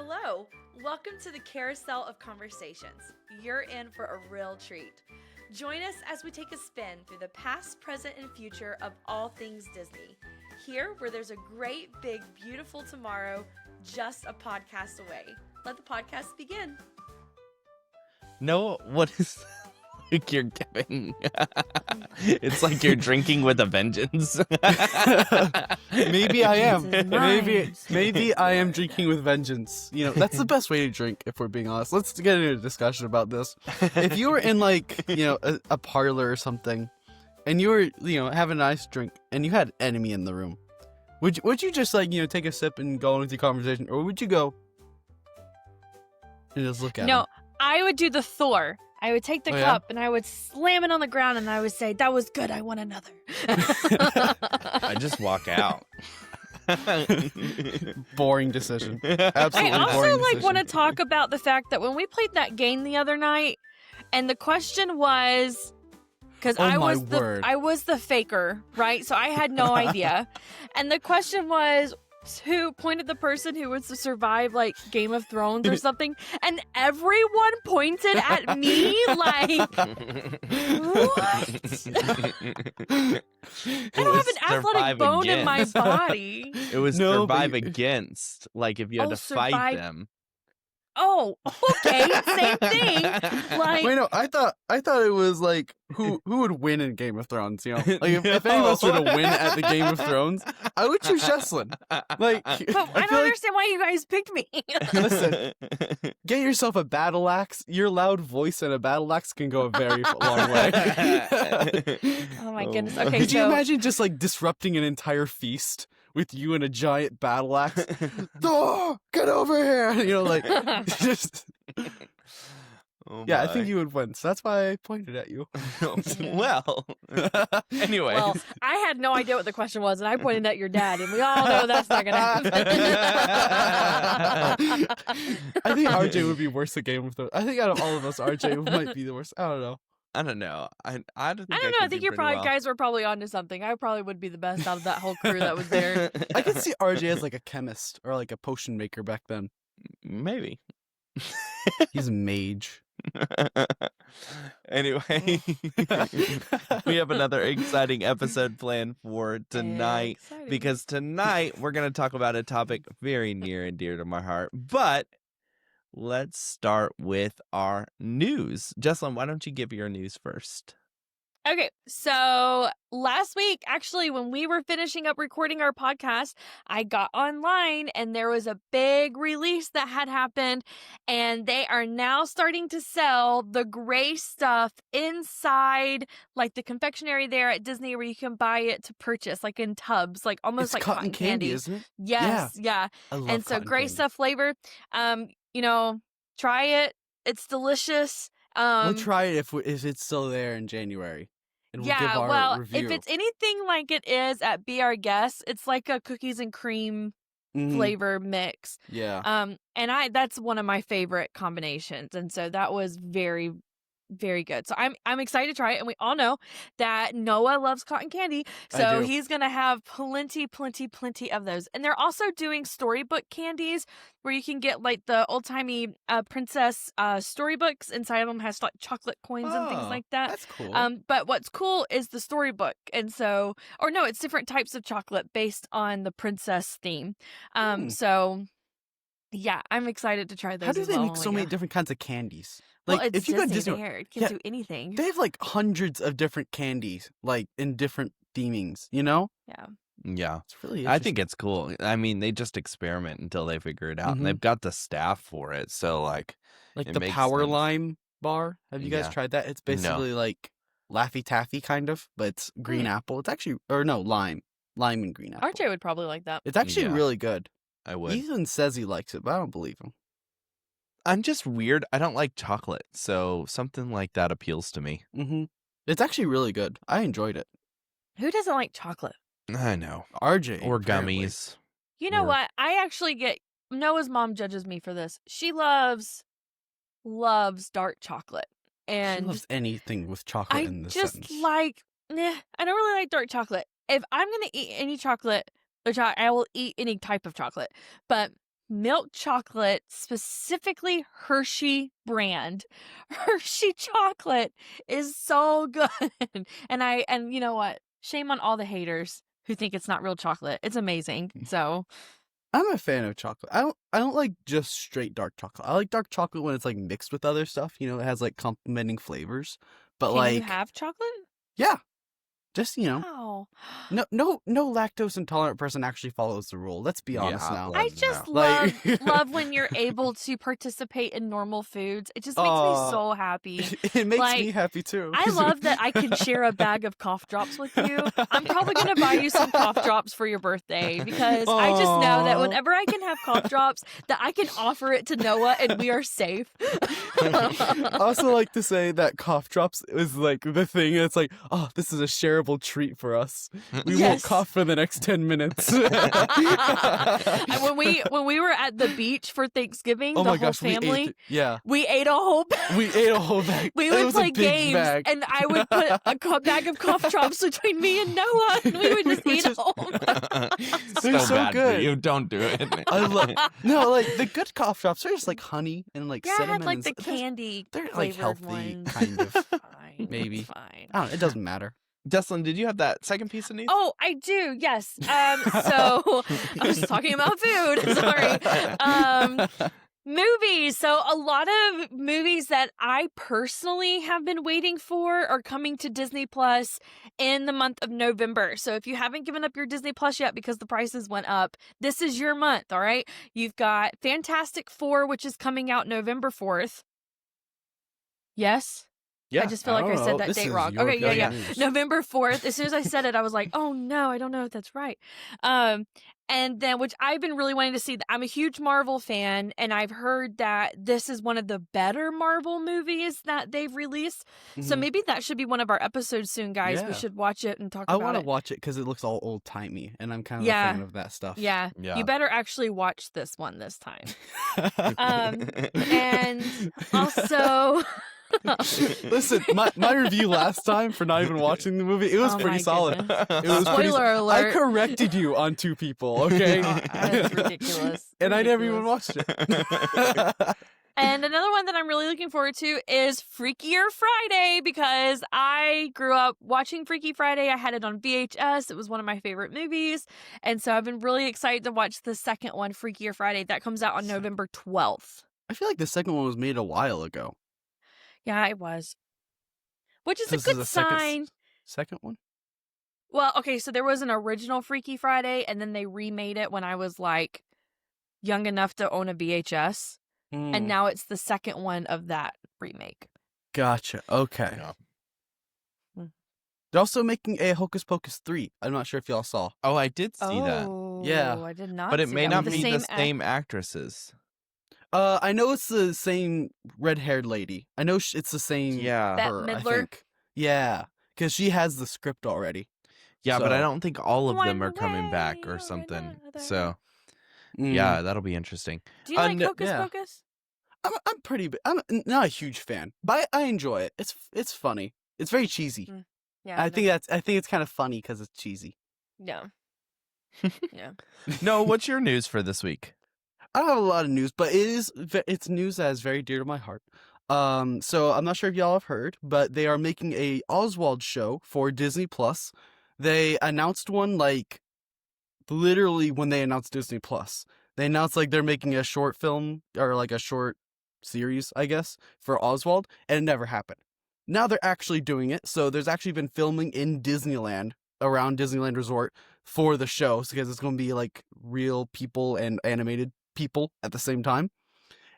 Hello, welcome to the Carousel of Conversations. You're in for a real treat. Join us as we take a spin through the past, present, and future of all things Disney. Here, where there's a great, big, beautiful tomorrow, just a podcast away. Let the podcast begin. No, what is like you're giving? It's like you're drinking with a vengeance. Maybe I am. Maybe I am drinking with vengeance. You know, that's the best way to drink, if we're being honest. Let's get into a discussion about this. If you were in a parlor or something, and you were, having a nice drink, and you had an enemy in the room, would you just take a sip and go on with the conversation, or would you go and just look at him? No, I would do the Thor. I would take the cup and I would slam it on the ground and I would say, "That was good. I want another." I just walk out. Boring decision. Absolutely. I also boring decision. want to talk about the fact that when we played that game the other night, and the question was, because I was the faker, right? So I had no idea, and the question was, who pointed the person who was to survive Game of Thrones or something, and everyone pointed at me like, what? I don't have an athletic bone in my body. It was survive against, if you had to fight them. Oh, okay, same thing. Wait, no, I thought it was who would win in Game of Thrones. If any of us were to win at the Game of Thrones, I would choose Jessalyn. But I don't understand why you guys picked me. Listen, get yourself a battle axe. Your loud voice and a battle axe can go a very long way. Oh my goodness. Okay, could you imagine just disrupting an entire feast with you and a giant battle axe? Thor, get over here! Just. Yeah, I think you would win. So that's why I pointed at you. Well, anyway. Well, I had no idea what the question was, and I pointed at your dad, and we all know that's not going to happen. I think RJ would be worse at Game of Thrones. I think out of all of us, RJ might be the worst. I don't know. I don't know. I don't think I don't know. I think guys were probably onto something. I probably would be the best out of that whole crew that was there. I could see RJ as a chemist or a potion maker back then. Maybe. He's a mage. Anyway, we have another exciting episode planned for tonight, because tonight we're going to talk about a topic very near and dear to my heart. But let's start with our news. Jessalyn, why don't you give your news first? Okay, so last week, actually, when we were finishing up recording our podcast, I got online and there was a big release that had happened, and they are now starting to sell the gray stuff inside, the confectionery there at Disney, where you can buy it to purchase, in tubs, almost like cotton candy, isn't it? Yes, yeah. I love and so gray candy. stuff flavor, try it. It's delicious. We'll try it if it's still there in January. And we'll give our review. If it's anything like it is at Be Our Guest, it's like a cookies and cream flavor mix. Yeah. And that's one of my favorite combinations. And so that was very, very good. So I'm excited to try it. And we all know that Noah loves cotton candy. So he's going to have plenty of those. And they're also doing storybook candies where you can get the old-timey princess storybooks. Inside of them has chocolate coins and things like that. That's cool. But what's cool is the storybook. And so, or no, it's different types of chocolate based on the princess theme. So yeah, I'm excited to try those. How do as they well. make so many different kinds of candies? It's if you go to Disney, it can do anything. They have hundreds of different candies, in different themings, Yeah. Yeah. It's really I think it's cool. I mean, they just experiment until they figure it out. And they've got the staff for it. So, the Power Lime bar. Have you guys tried that? It's basically Laffy Taffy, kind of, but it's green apple. It's actually, lime. Lime and green apple. RJ would probably like that. It's actually really good. I would. Ethan says he likes it, but I don't believe him. I'm just weird. I don't like chocolate, so something like that appeals to me. It's actually really good. I enjoyed it. Who doesn't like chocolate? I know. RJ. Or apparently. gummies. You know what? I actually get... Noah's mom judges me for this. She loves dark chocolate. And she loves anything with chocolate in this sentence. I don't really like dark chocolate. If I'm going to eat any chocolate, I will eat any type of chocolate. But milk chocolate, specifically Hershey brand. Hershey chocolate is so good. And you know what? Shame on all the haters who think it's not real chocolate. It's amazing. So I'm a fan of chocolate. I don't like just straight dark chocolate. I like dark chocolate when it's like mixed with other stuff. You know, it has like complementing flavors. But can like, you have chocolate? yeah, just Wow. no lactose intolerant person actually follows the rule. Let's be honest now. I just Like- love when you're able to participate in normal foods. It just makes me so happy. It makes Like, me happy too. I love that I can share a bag of cough drops with you. I'm probably going to buy you some cough drops for your birthday because I just know that whenever I can have cough drops, that I can offer it to Noah and we are safe. I also like to say that cough drops is like the thing. It's like, oh, this is a shareable treat for us. We won't cough for the next 10 minutes. And when we were at the beach for Thanksgiving, the whole family, we ate a whole bag. We ate a whole bag. We would play games, and I would put a bag of cough drops between me and Noah, and we would just eat a whole bag. They're so bad good. For you don't do it. I love no, like the good cough drops are just like honey and like I cinnamon. had like and the candy. They're like flavored healthy, ones. kind of. Fine, Maybe. fine. I don't know, it doesn't matter. Jessalyn, did you have that second piece of news? Oh, I do. Yes. So I was talking about food. Sorry. Movies. So a lot of movies that I personally have been waiting for are coming to Disney Plus in the month of November. So if you haven't given up your Disney Plus yet because the prices went up, this is your month. All right. You've got Fantastic Four, which is coming out November 4th. Yes. Yeah. I just feel like I said that date wrong. Okay, yeah. News. November 4th. As soon as I said it, I was like, oh no, I don't know if that's right. And then, which I've been really wanting to see. I'm a huge Marvel fan, and I've heard that this is one of the better Marvel movies that they've released. So maybe that should be one of our episodes soon, guys. Yeah. We should watch it and talk I about want it. to watch it because it looks all old timey, and I'm kind of a fan of that stuff. Yeah. You better actually watch this one this time. And also... Listen, my review last time for not even watching the movie, it was pretty solid. It was Spoiler alert. I corrected you on 2 people, okay? That's ridiculous. And I never even watched it. And another one that I'm really looking forward to is Freakier Friday, because I grew up watching Freaky Friday. I had it on VHS. It was one of my favorite movies. And so I've been really excited to watch the second one, Freakier Friday. That comes out on November 12th. I feel like the second one was made a while ago. Yeah, it was. Which is This a good is sign. Second one? Well, okay, so there was an original Freaky Friday, and then they remade it when I was, like, young enough to own a VHS. And now it's the second one of that remake. Gotcha. Okay. Yeah. They're also making a Hocus Pocus 3. I'm not sure if y'all saw. Oh, I did see that. Yeah. I did not But it see may that. not With be the same actresses. I know it's the same red-haired lady. I know it's the same Yeah. Bette her, I Midler? think. Yeah, because she has the script already. Yeah, but I So- don't think all of them One are coming back way or or something. another. So, Mm. yeah, that'll be interesting. Do you like no- Hocus yeah. Pocus? I'm pretty. I'm not a huge fan, but I enjoy it. It's funny. It's very cheesy. Yeah. I think it's kind of funny because it's cheesy. Yeah. Yeah. No, what's your news for this week? I don't have a lot of news, but it's news that is very dear to my heart. So I'm not sure if y'all have heard, but they are making a Oswald show for Disney Plus. They announced one like literally when they announced Disney Plus. They announced like they're making a short film or like a short series, I guess, for Oswald, and it never happened. Now they're actually doing it. So there's actually been filming in Disneyland, around Disneyland Resort, for the show, because it's going to be like real people and animated people at the same time.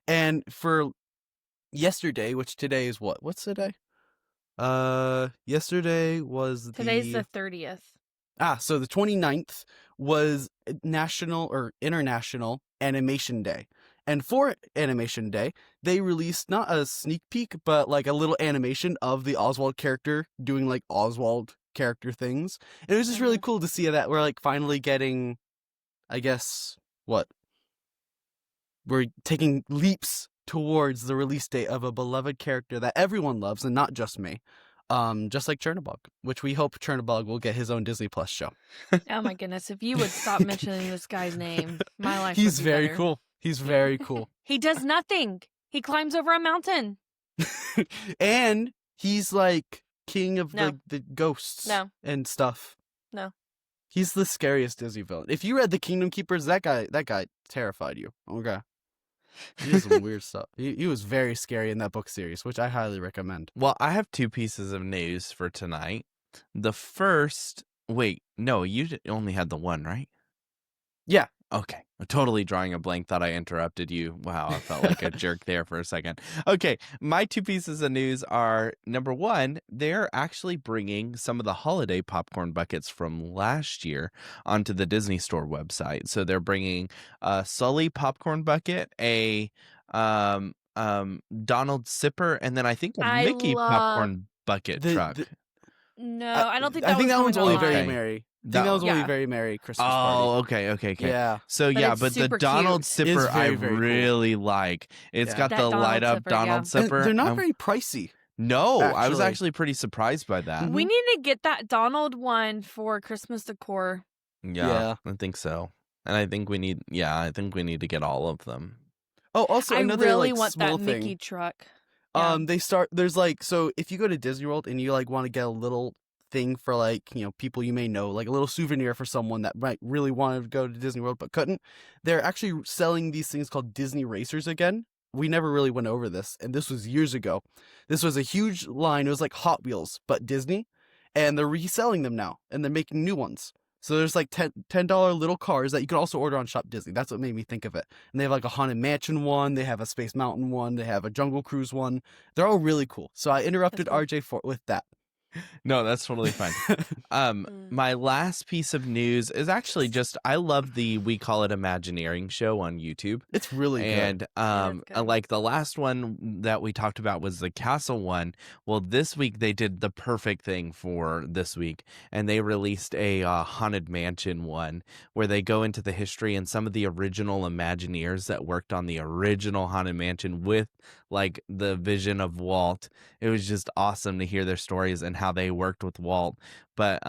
And for yesterday, which today is what? What's today? Yesterday was Today's the 30th. So the 29th was National or International Animation Day. And for Animation Day, they released not a sneak peek, but like a little animation of the Oswald character doing like Oswald character things. And it was just really cool to see that we're like finally getting, I guess, we're taking leaps towards the release date of a beloved character that everyone loves and not just me. Just like Chernobog, which we hope Chernobog will get his own Disney Plus show. Oh my goodness. If you would stop mentioning this guy's name, my life He's would be very better. cool. He's very cool. He does nothing. He climbs over a mountain. And he's like king of No. the ghosts No. and stuff. No. He's the scariest Disney villain. If you read The Kingdom Keepers, that guy terrified you. Okay. He did some weird stuff. He was very scary in that book series, which I highly recommend. Well, I have 2 pieces of news for tonight. The first, wait, no, you only had the one, right? Yeah. Okay. I'm totally drawing a blank. Thought I interrupted you. Wow, I felt like a jerk there for a second. Okay, my 2 pieces of news are, number 1, they're actually bringing some of the holiday popcorn buckets from last year onto the Disney Store website. So they're bringing a Sully popcorn bucket, a Donald Sipper, and then I think a Mickey popcorn bucket truck. No, I don't think I think that one's only Okay. very merry. I think that was only very merry Christmas party. Oh, okay. Yeah. So But yeah, it's but the super Donald cute. Sipper It's very, I very cool. really like. It's Yeah. got That the Donald light up Sipper, Donald yeah. Sipper. They're not very pricey. No, I was actually. actually pretty surprised by that. We need to get that Donald one for Christmas decor. Yeah, I think so. And I think we need to get all of them. Oh, also I another really like want small that thing. Mickey truck. Yeah. There's like, so if you go to Disney World and you like want to get a little thing for like, people you may know, like a little souvenir for someone that might really want to go to Disney World but couldn't, they're actually selling these things called Disney Racers again. We never really went over this, and this was years ago. This was a huge line. It was like Hot Wheels, but Disney, and they're reselling them now, and they're making new ones. So there's like $10 little cars that you can also order on Shop Disney. That's what made me think of it. And they have like a Haunted Mansion one, they have a Space Mountain one, they have a Jungle Cruise one. They're all really cool. So I interrupted That's cool. RJ with that. No, that's totally fine. My last piece of news is actually just, I love we call it Imagineering show on YouTube. It's really good. And good. like the last one that we talked about was the castle one. Well, this week they did the perfect thing for this week, and they released a Haunted Mansion one where they go into the history and some of the original Imagineers that worked on the original Haunted Mansion with like the vision of Walt. It was just awesome to hear their stories and how they worked with Walt. But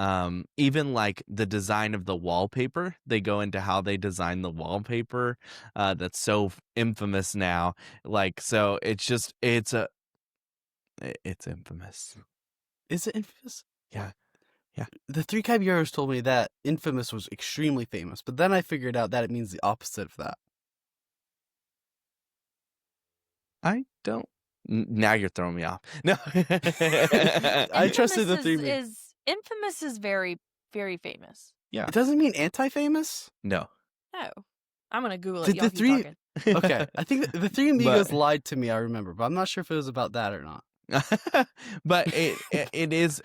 even like the design of the wallpaper, they go into how they designed the wallpaper that's so infamous now. Like, so it's infamous. Is it infamous? Yeah. The Three Caballeros told me that infamous was extremely famous, but then I figured out that it means the opposite of that. I don't. Now you're throwing me off. No. I trusted the three. Infamous is very, very famous. Yeah. It doesn't mean anti-famous? No. No. I'm going to Google it. Did Y'all the keep three- talking. Okay, I think the Three Amigos But- lied to me, I remember, but I'm not sure if it was about that or not. But it is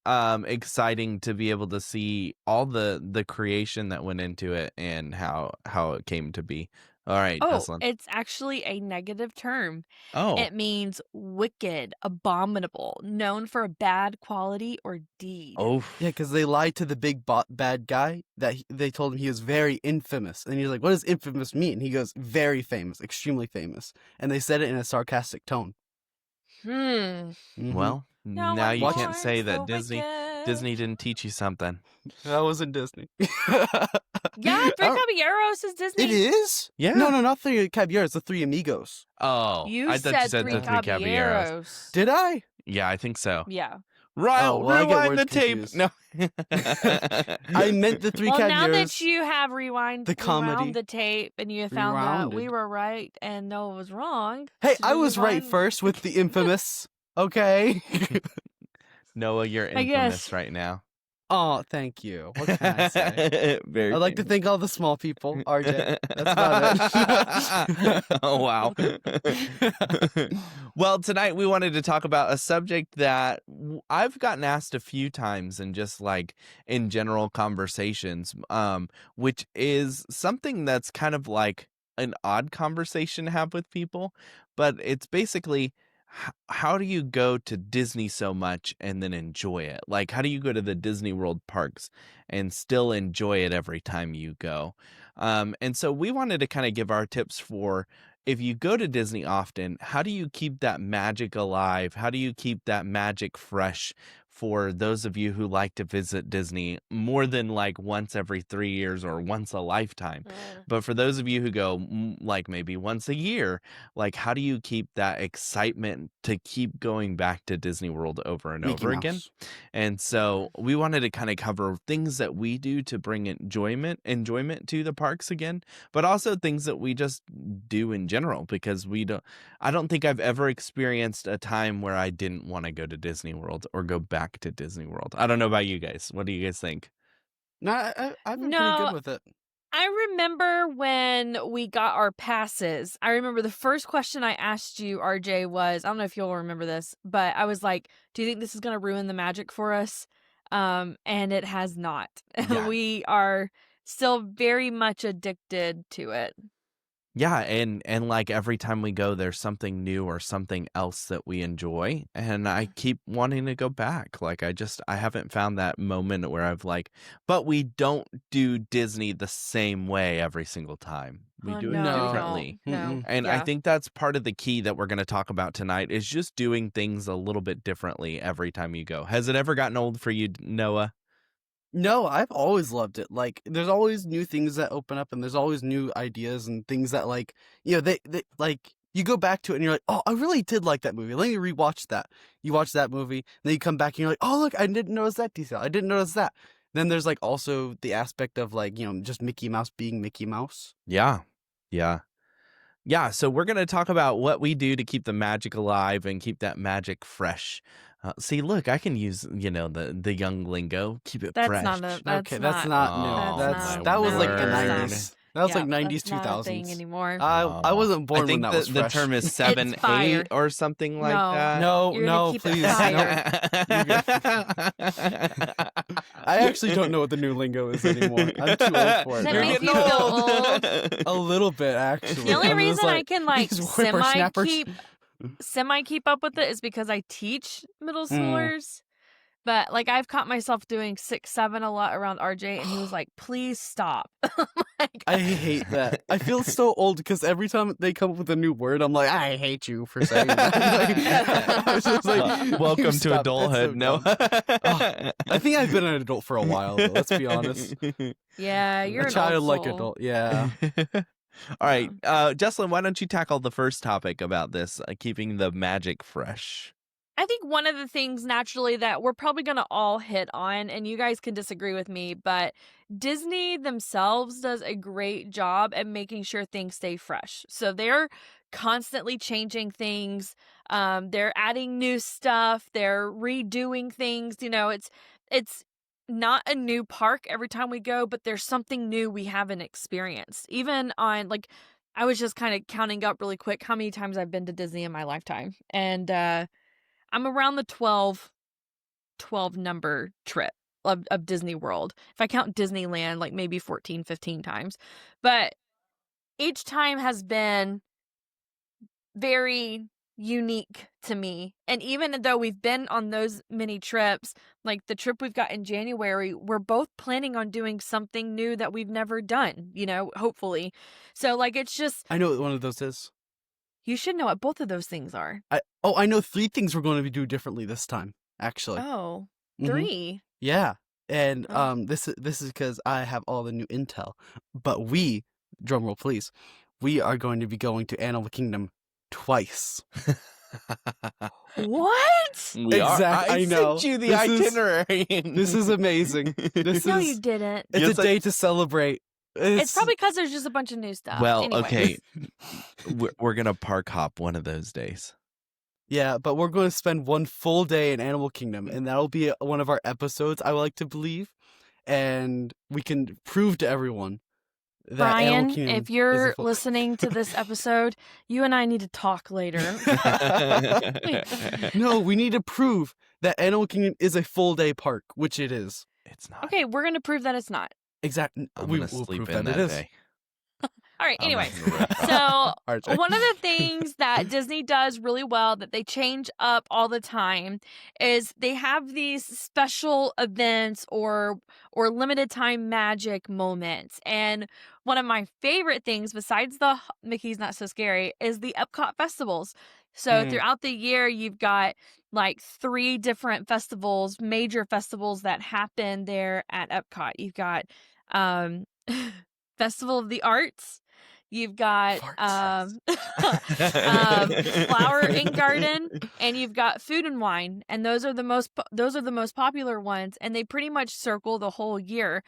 exciting to be able to see all the creation that went into it and how it came to be. All right, Oh, Jessalyn. it's actually a negative term. Oh, It means wicked, abominable, known for a bad quality or deed. oh, Yeah, because they lied to the big bad guy that they told him he was very infamous. And he's like, what does infamous mean? He goes, very famous, extremely famous. And they said it in a sarcastic tone. Hmm. Mhm. Well, No now one you can't warns say the that Disney wicked. didn't teach you something. That wasn't Disney. Yeah, Three Oh, Caballeros is Disney. it is? Yeah. No, not Three Caballeros, the Three Amigos. Oh, You I thought you said Three the Three Caballeros. Caballeros. Did I? Yeah, I think so. Yeah. Right, well, I get rewind the words tape. confused. No. I meant the Three Well, now Caballeros. that you have rewound The comedy. the tape and you found out we Rewounded. were right and Noah was wrong. Hey, should I we was right rewind? first with the infamous. Okay. Noah, you're I infamous guess. right now. Oh, thank you. What can I say? Very I'd like to famous. thank all the small people. RJ. That's about it. Oh, wow. Well, tonight we wanted to talk about a subject that I've gotten asked a few times and just like in general conversations, which is something that's kind of like an odd conversation to have with people, but it's basically how do you go to Disney so much and then enjoy it? Like, how do you go to the Disney World parks and still enjoy it every time you go? And so we wanted to kind of give our tips for if you go to Disney often, how do you keep that magic alive? How do you keep that magic fresh for those of you who like to visit Disney more than like once every 3 years or once a lifetime. But for those of you who go like maybe once a year, like how do you keep that excitement to keep going back to Disney World over and Mickey over Mouse. again? And so we wanted to kind of cover things that we do to bring enjoyment to the parks again, but also things that we just do in general, because I don't think I've ever experienced a time where I didn't want to go to Disney World or go back to Disney World. I don't know about you guys. What do you guys think? No, I've been pretty No, good with it. I remember when we got our passes. I remember the first question I asked you, RJ, was, I don't know if you'll remember this, but I was like, do you think this is going to ruin the magic for us? And it has not. Yeah. We are still very much addicted to it. Yeah, and like every time we go, there's something new or something else that we enjoy, and I keep wanting to go back. Like I haven't found that moment where I've like, but we don't do Disney the same way every single time. We do it no, differently. No. And I think that's part of the key that we're going to talk about tonight is just doing things a little bit differently every time you go. Has it ever gotten old for you, Noah? No, I've always loved it. Like, there's always new things that open up, and there's always new ideas and things that, like, they like, you go back to it and you're like, oh, I really did like that movie. Let me rewatch that. You watch that movie, then you come back and you're like, oh, look, I didn't notice that detail. I didn't notice that. Then there's, like, also the aspect of, like, just Mickey Mouse being Mickey Mouse. Yeah. Yeah, so we're going to talk about what we do to keep the magic alive and keep that magic fresh. See, look, I can use, the young lingo. Keep it fresh. That's not new. That was like the 90s. That was like 90s, that's not a 2000s. thing anymore. I wasn't born I think when that was fresh. the term is 7, It's fire. 8 or something like No. that. You're No, gonna keep it please. fire. I actually don't know what the new lingo is anymore. I'm too old for it. Does that now. make you feel old? A little bit, actually. The only I'm just reason I can like these whippersnappers. semi keep up with it is because I teach middle schoolers. But like I've caught myself doing 6, 7 a lot around RJ, and he was like, "Please stop." I hate that. I feel so old because every time they come up with a new word, I'm like, I hate you for saying that. I was just like, welcome to stop. adulthood. So No, I think I've been an adult for a while, though, let's be honest. Yeah, you're A an childlike old soul. adult. Yeah. All right, Jessalyn, why don't you tackle the first topic about this, keeping the magic fresh? I think one of the things naturally that we're probably going to all hit on, and you guys can disagree with me, but Disney themselves does a great job at making sure things stay fresh. So they're constantly changing things. They're adding new stuff. They're redoing things. It's not a new park every time we go, but there's something new we haven't experienced. Even on like, I was just kind of counting up really quick how many times I've been to Disney in my lifetime. And, I'm around the 12 number trip of Disney World. If I count Disneyland, like maybe 14, 15 times. But each time has been very unique to me. And even though we've been on those many trips, like the trip we've got in January, we're both planning on doing something new that we've never done, hopefully. So like, it's just... I know what one of those is. You should know what both of those things are. I know 3 things we're going to do differently this time, actually. Oh, Mhm. 3? Yeah. And Oh. this is because I have all the new intel. But we, drumroll please, we are going to be going to Animal Kingdom twice. What? We are. I know. sent you the This is- itinerary. This is amazing. No, you didn't. It's Yes, a day to celebrate. It's probably because there's just a bunch of new stuff. Well, Anyways. okay. We're going to park hop one of those days. Yeah, but we're going to spend one full day in Animal Kingdom, and that'll be one of our episodes, I would like to believe. And we can prove to everyone that Animal Brian, Kingdom if you're is a full- listening to this episode, you and I need to talk later. No, we need to prove that Animal Kingdom is a full day park, which it is. It's not. Okay, we're going to prove that it's not. Exactly. I'm We'll going to sleep prove in that that it is. day. All right, I'm anyway. not gonna rip So RJ. one of the things that Disney does really well that they change up all the time is they have these special events or limited time magic moments. And one of my favorite things besides the Mickey's Not So Scary is the Epcot festivals. So throughout the year, you've got like 3 different festivals, major festivals that happen there at Epcot. You've got Festival of the Arts. You've got Flower and Garden, and you've got Food and Wine, and those are the most popular ones, and they pretty much circle the whole year.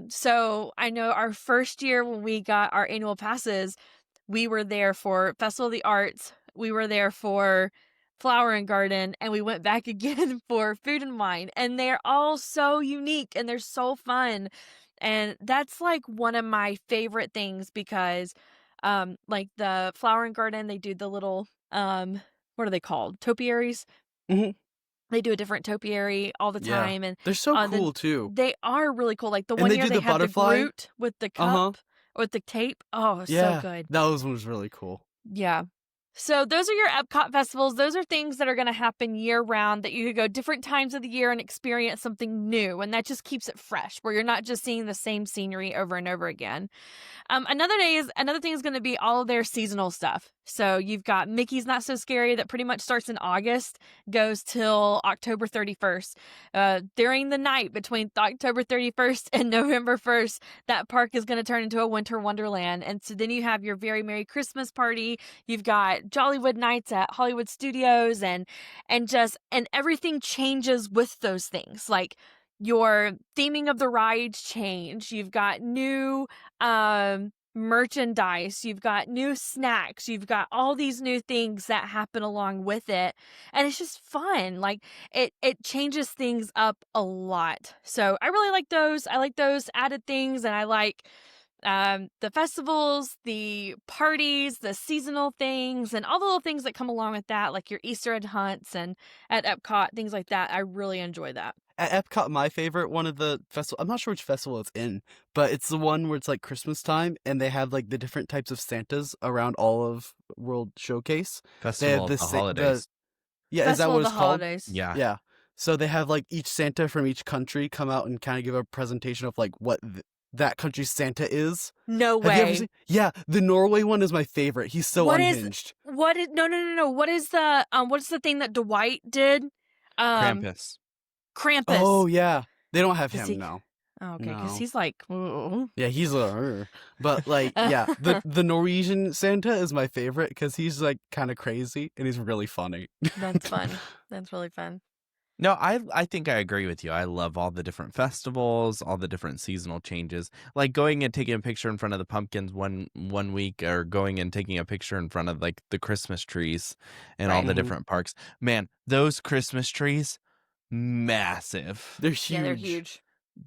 So I know our first year when we got our annual passes, we were there for Festival of the Arts, we were there for Flower and Garden, and we went back again for Food and Wine, and they're all so unique and they're so fun. And that's like one of my favorite things because like the Flower and Garden, they do the little what are they called? Topiaries. Mm-hmm. They do a different topiary all the time, and they're so cool too. They are really cool. Like the and one they year do they the had butterfly. the Groot with the cup with the tape. Oh, so good. That was really cool. Yeah. So those are your Epcot festivals. Those are things that are going to happen year round that you could go different times of the year and experience something new. And that just keeps it fresh where you're not just seeing the same scenery over and over again. Another thing is going to be all of their seasonal stuff. So you've got Mickey's Not So Scary that pretty much starts in August, goes till October 31st. During the night between October 31st and November 1st, that park is going to turn into a winter wonderland. And so then you have your Very Merry Christmas Party. You've got Jollywood Nights at Hollywood Studios, and everything changes with those things. Like your theming of the rides change. You've got new merchandise, you've got new snacks, you've got all these new things that happen along with it, and it's just fun. Like it changes things up a lot. So I really like those. I like those added things, and I like the festivals, the parties, the seasonal things, and all the little things that come along with that, like your Easter egg hunts and at Epcot, things like that. I really enjoy that. At Epcot, my favorite, one of the festival, I'm not sure which festival it's in, but it's the one where it's like Christmas time and they have like the different types of Santas around all of World Showcase. Festival of the Holidays. Yeah, Festival is that what of it's the called? Holidays. Yeah. Yeah. So they have like each Santa from each country come out and kind of give a presentation of like what that country's Santa is. No Have you ever way. seen? Yeah, the Norway one is my favorite. He's so unhinged. No. What is the thing that Dwight did? Krampus. Krampus. Oh yeah, they don't have Is him now. Oh, okay, because No. he's like, Yeah, he's but like, yeah, the Norwegian Santa is my favorite because he's like kind of crazy and he's really funny. that's fun. That's really fun. No, I think I agree with you. I love all the different festivals, all the different seasonal changes. Like going and taking a picture in front of the pumpkins one week, or going and taking a picture in front of like the Christmas trees and all the different parks. Man, those Christmas trees, massive. They're huge. Yeah, they're huge.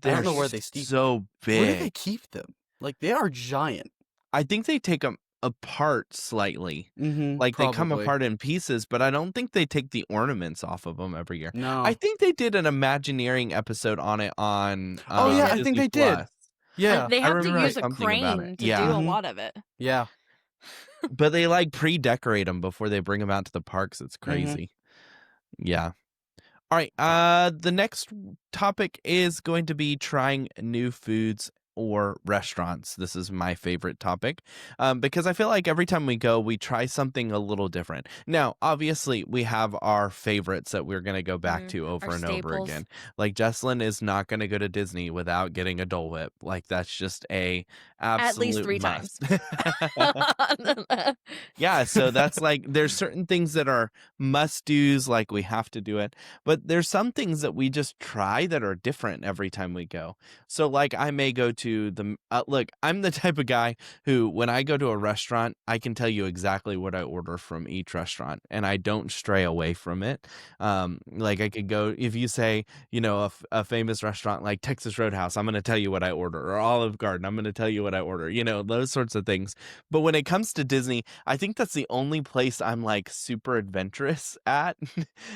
I don't know where they keep so big. Where do they keep them? Like they are giant. I think they take them apart slightly. Mm-hmm, Like they come apart in pieces, but I don't think they take the ornaments off of them every year. No, I think they did an Imagineering episode on it on Oh, yeah, I think Disney they did. Plus. Yeah, They have to remember use a something about crane it. to Yeah. do a Mhm. lot of it. yeah. But they like pre-decorate them before they bring them out to the parks. It's crazy. Yeah. All right. The next topic is going to be trying new foods or restaurants. This is my favorite topic because I feel like every time we go, we try something a little different. Now, obviously, we have our favorites that we're going to go back to over Our and over staples. again. Like Jessalyn is not going to go to Disney without getting a Dole Whip. Like that's just a absolute At least 3 times. must. Yeah, so that's like there's certain things that are must-dos, like we have to do it, but there's some things that we just try that are different every time we go. So like I may go to the look, I'm the type of guy who when I go to a restaurant, I can tell you exactly what I order from each restaurant and I don't stray away from it. Like I could go, if you say, you know, a famous restaurant like Texas Roadhouse, I'm going to tell you what I order, or Olive Garden, I'm going to tell you what I order, you know, those sorts of things. But when it comes to Disney, I think that's the only place I'm like super adventurous at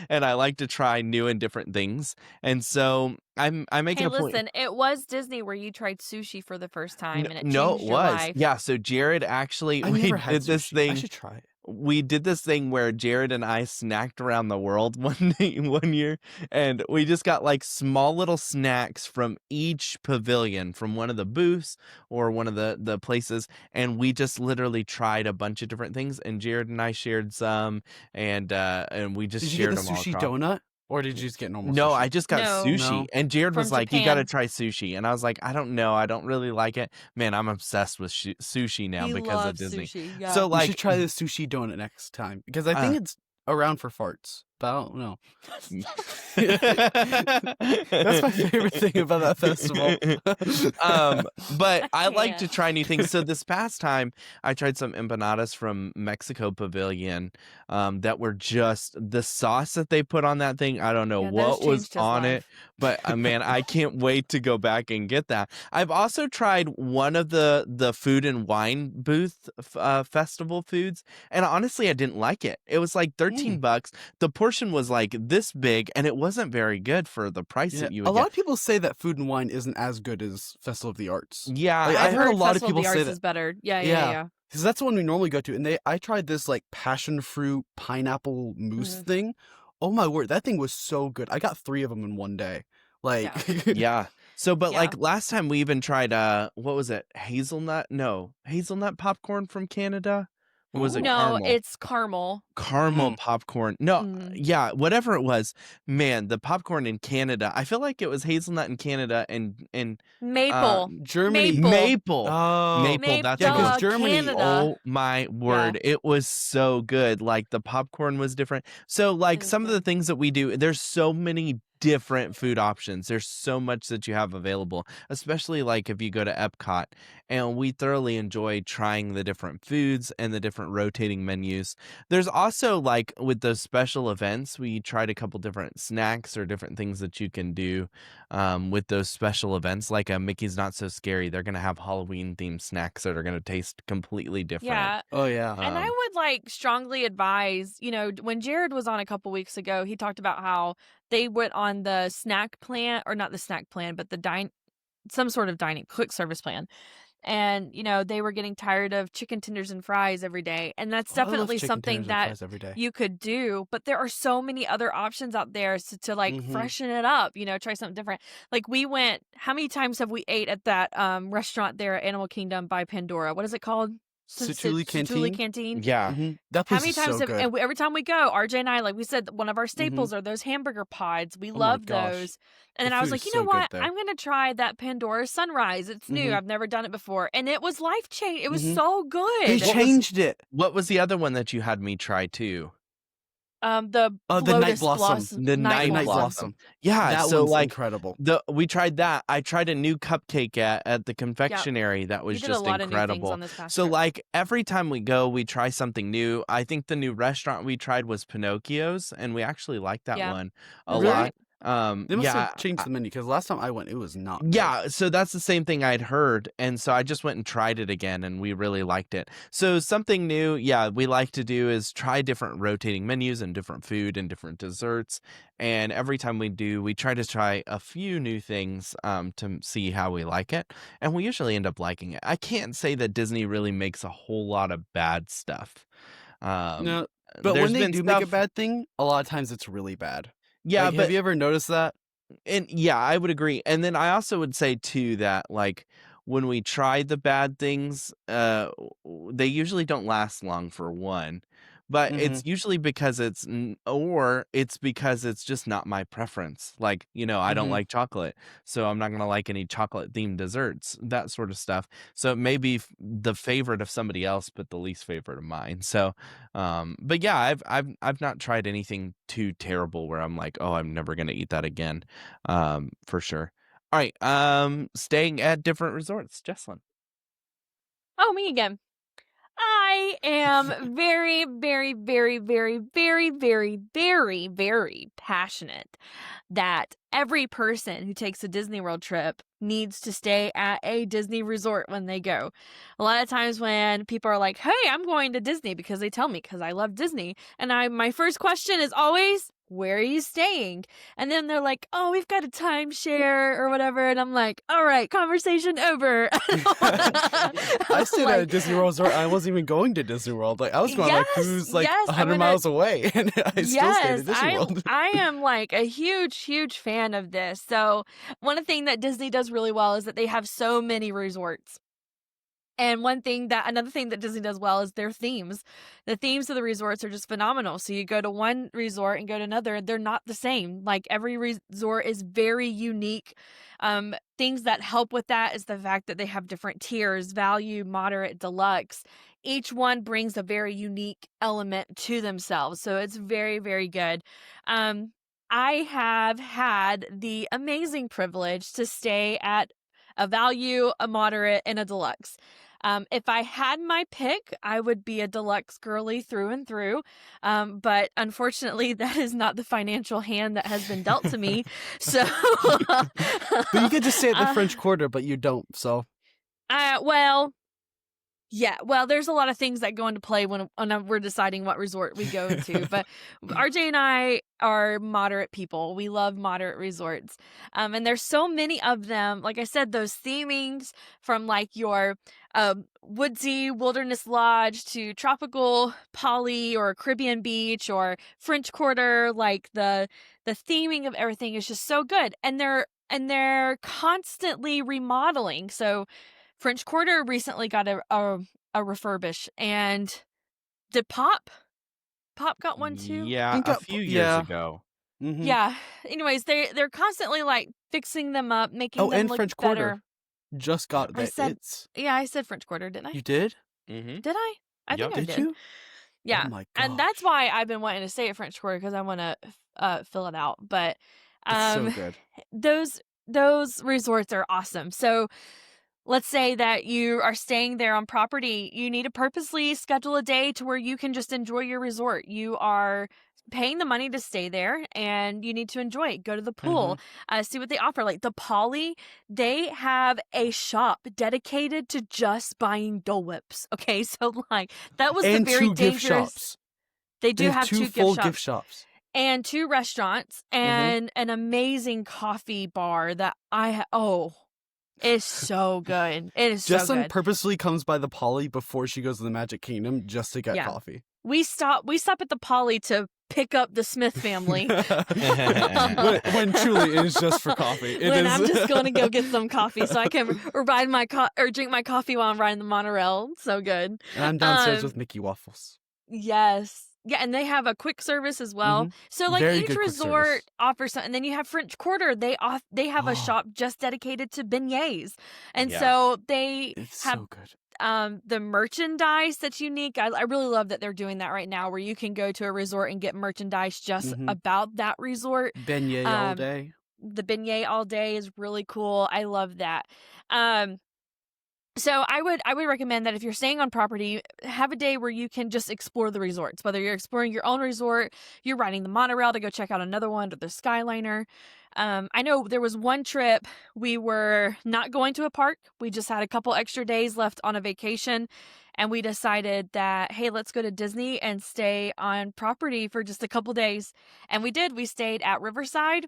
and I like to try new and different things. And so I make Hey, it a point. listen, it was Disney where you tried sushi for the first time, and it No, changed it your was. life. Yeah, so Jared actually I we never had did this sushi. thing. I should try it. we did this thing where Jared and I snacked around the world one year, and we just got like small little snacks from each pavilion, from one of the booths or one of the places, and we just literally tried a bunch of different things. And Jared and I shared some, and we just Did you shared get the them all sushi across. donut? Or did you just get normal No, sushi? I just got No. sushi. No. And Jared was From like, you got to Japan. try sushi. And I was like, I don't know. I don't really like it. Man, I'm obsessed with sushi now He because of loves Disney. sushi. Yeah. So, You like, should try the sushi donut next time because I think it's around for farts. But I don't know. That's my favorite thing about that festival. But I like to can't. try new things. So this past time, I tried some empanadas from Mexico Pavilion that were just the sauce that they put on that thing. I don't know Yeah, those what was changed his on it, life. but man, I can't wait to go back and get that. I've also tried one of the food and wine booth festival foods, and honestly, I didn't like it. It was like $13. The portion was like this big, and it wasn't very good for the price that you would a lot get. of people say that Food and Wine isn't as good as Festival of the Arts. Yeah, Like, I've I heard a lot Festival of people the say Arts that. is better. Yeah. Yeah. Because that's the one we normally go to, and I tried this like passion fruit pineapple mousse thing. Oh my word, that thing was so good. I got 3 of them in one day. Like, yeah. So, but Yeah. like last time we even tried, what was it? Hazelnut? No, hazelnut popcorn from Canada. Or was it No, caramel? it's caramel. Caramel popcorn. No, Mm. yeah, whatever it was. Man, the popcorn in Canada. I feel like it was hazelnut in Canada and Maple. Germany. maple. Oh, Maple. That's yeah, what it because was. Germany. Canada. Oh my word. It was so good. Like the popcorn was different. So like was some of the good. things that we do, there's so many different food options. There's so much that you have available, especially like if you go to Epcot, and we thoroughly enjoy trying the different foods and the different rotating menus. There's also like with those special events, we tried a couple different snacks or different things that you can do with those special events, like a Mickey's Not So Scary. They're going to have Halloween themed snacks that are going to taste completely different. Yeah. Oh yeah. And I would like strongly advise, when Jared was on a couple weeks ago, he talked about how they went on the snack plan, or not the snack plan, but some sort of dining quick service plan. And, they were getting tired of chicken tenders and fries every day. And that's I love definitely chicken something tenders and that fries every day. you could do. But there are so many other options out there to like freshen it up, try something different. Like how many times have we ate at that restaurant there at Animal Kingdom by Pandora? What is it called? Satuli Canteen. Yeah. That How place many is times so good. and every time we go, RJ and I, like we said, one of our staples are those hamburger pods. We my love gosh. those. And The then I was food like, is you so know good what? there. I'm going to try that Pandora Sunrise. It's new. I've never done it before. And it was life-changing. It was so good. They changed it. What was the other one that you had me try too? The Night Lotus Blossom. The Night Night Blossom. Blossom. Yeah, That so one's like incredible. we tried that. I tried a new cupcake at the confectionery that was You did just a lot incredible. of new things on this past So trip. like every time we go, we try something new. I think the new restaurant we tried was Pinocchio's, and we actually liked that one a Really? lot. They must yeah, have changed the menu because last time I went, it was not good. yeah, so that's the same thing I'd heard, and so I just went and tried it again, and we really liked it. So something new, we like to do is try different rotating menus and different food and different desserts, and every time we do, we try to try a few new things to see how we like it, and we usually end up liking it. I can't say that Disney really makes a whole lot of bad stuff. No, but there's when they been do make a stuff- bad thing, a lot of times it's really bad. yeah, Like, but have you ever noticed that? And yeah, I would agree. And then I also would say too that like when we try the bad things, they usually don't last long for one. But it's usually because it's because it's just not my preference. Like, I don't like chocolate, so I'm not going to like any chocolate themed desserts, that sort of stuff. So it may be the favorite of somebody else, but the least favorite of mine. So, but yeah, I've not tried anything too terrible where I'm like, oh, I'm never going to eat that again. For sure. All right. Staying at different resorts, Jessalyn. Oh, me again. I am very, very, very, very, very, very, very, very passionate that every person who takes a Disney World trip needs to stay at a Disney resort when they go. A lot of times when people are like, hey, I'm going to Disney, because they tell me because I love Disney. And my first question is always, where are you staying? And then they're like, oh, we've got a timeshare or whatever. And I'm like, all right, conversation over. I stayed at a Disney World resort. I wasn't even going to Disney World. Like, I was going on a cruise 100 miles away, and I still stayed at Disney World. I am like a huge fan of this. So one thing that Disney does really well is that they have so many resorts. And another thing that Disney does well is their themes. The themes of the resorts are just phenomenal. So you go to one resort and go to another, and they're not the same. Like, every resort is very unique. Things that help with that is the fact that they have different tiers: value, moderate, deluxe. Each one brings a very unique element to themselves. So it's very, very good. I have had the amazing privilege to stay at a value, a moderate, and a deluxe. If I had my pick, I would be a deluxe girly through and through. But unfortunately, that is not the financial hand that has been dealt to me. So, but you get to stay at the French Quarter, but you don't. So, yeah, well, there's a lot of things that go into play when we're deciding what resort we go into. But RJ and I are moderate people. We love moderate resorts. And there's so many of them. Like I said, those themings from like your woodsy wilderness lodge to tropical Poly or Caribbean beach or French Quarter, like the theming of everything is just so good. And they're constantly remodeling. So French Quarter recently got a refurbish, and did Pop got one too? Yeah, a few years ago. Mm-hmm. Yeah. Anyways, they're constantly like fixing them up, making them and look French better. Quarter just got that. I said French Quarter, didn't I? You did? Mm-hmm. Did I? I think I did. Did you? Yeah. Oh my And that's why I've been wanting to stay at French Quarter, because I want to fill it out. But it's so good. Those resorts are awesome. So let's say that you are staying there on property. You need to purposely schedule a day to where you can just enjoy your resort. You are paying the money to stay there, and you need to enjoy it. Go to the pool, see what they offer. Like the Poly, they have a shop dedicated to just buying Dole Whips. Okay, so like that was and the very two dangerous. Gift shops. They do have two full gift shops. And 2 restaurants and an amazing coffee bar that it's so good. It is so Jessalyn good. purposely comes by the Poly before she goes to the Magic Kingdom just to get coffee. We stop at the Poly to pick up the Smith family. when truly it is just for coffee. I'm just going to go get some coffee so I can ride or drink my coffee while I'm riding the monorail. So good. And I'm downstairs with Mickey waffles. Yes. Yeah, and they have a quick service as well. So like Very each good resort offers something. And then you have French Quarter. They have a shop just dedicated to beignets. And so it's have so good. The merchandise that's unique. I really love that they're doing that right now, where you can go to a resort and get merchandise just about that resort. Beignet all day. The beignet all day is really cool. I love that. So I would recommend that if you're staying on property, have a day where you can just explore the resorts. Whether you're exploring your own resort, you're riding the monorail to go check out another one, or the Skyliner. I know there was one trip we were not going to a park. We just had a couple extra days left on a vacation, and we decided that, hey, let's go to Disney and stay on property for just a couple days. And we did. We stayed at Riverside.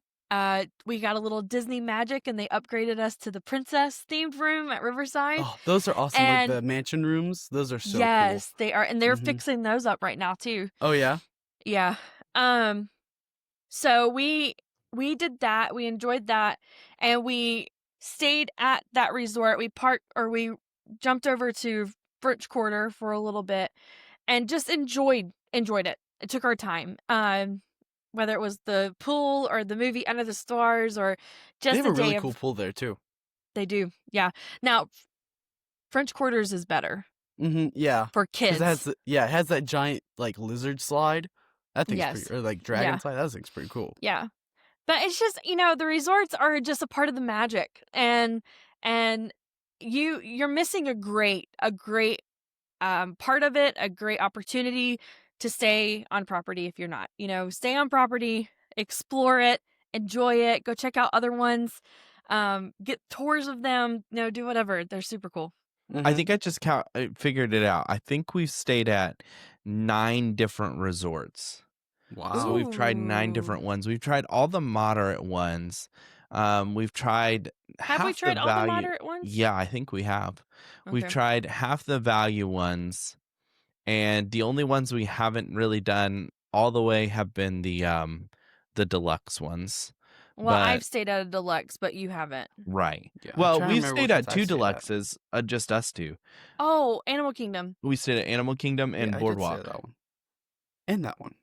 We got a little Disney magic, and they upgraded us to the princess themed room at Riverside. Oh, those are awesome. Like the mansion rooms. Those are so cool. Yes, they are. And they're fixing those up right now too. Oh yeah? Yeah. So we did that. We enjoyed that. And we stayed at that resort. We jumped over to French Quarter for a little bit and just enjoyed it. It took our time. Whether it was the pool or the movie Under the Stars or just they have a a really day cool pool there too. They do, yeah. Now, French Quarters is better. Yeah. For kids. It has that giant like lizard slide. That thing's pretty, or like dragon slide. That thing's pretty cool. Yeah. But it's just, the resorts are just a part of the magic, and you're missing a great part of it, a great opportunity to stay on property if you're not. Stay on property, explore it, enjoy it. Go check out other ones. Get tours of them. Do whatever. They're super cool. Mm-hmm. I think I just figured it out. I think we've stayed at 9 different resorts. Wow. So we've tried 9 different ones. We've tried all the moderate ones. We've tried Have we tried all the moderate ones? Yeah, I think we have. Okay. We've tried half the value ones, and the only ones we haven't really done all the way have been the deluxe ones. Well, I've stayed at a deluxe, but you haven't. Right. Yeah, well, we've stayed at 2 deluxes, just us 2. Oh, Animal Kingdom. We stayed at Animal Kingdom and Boardwalk. I did say that one. And that one.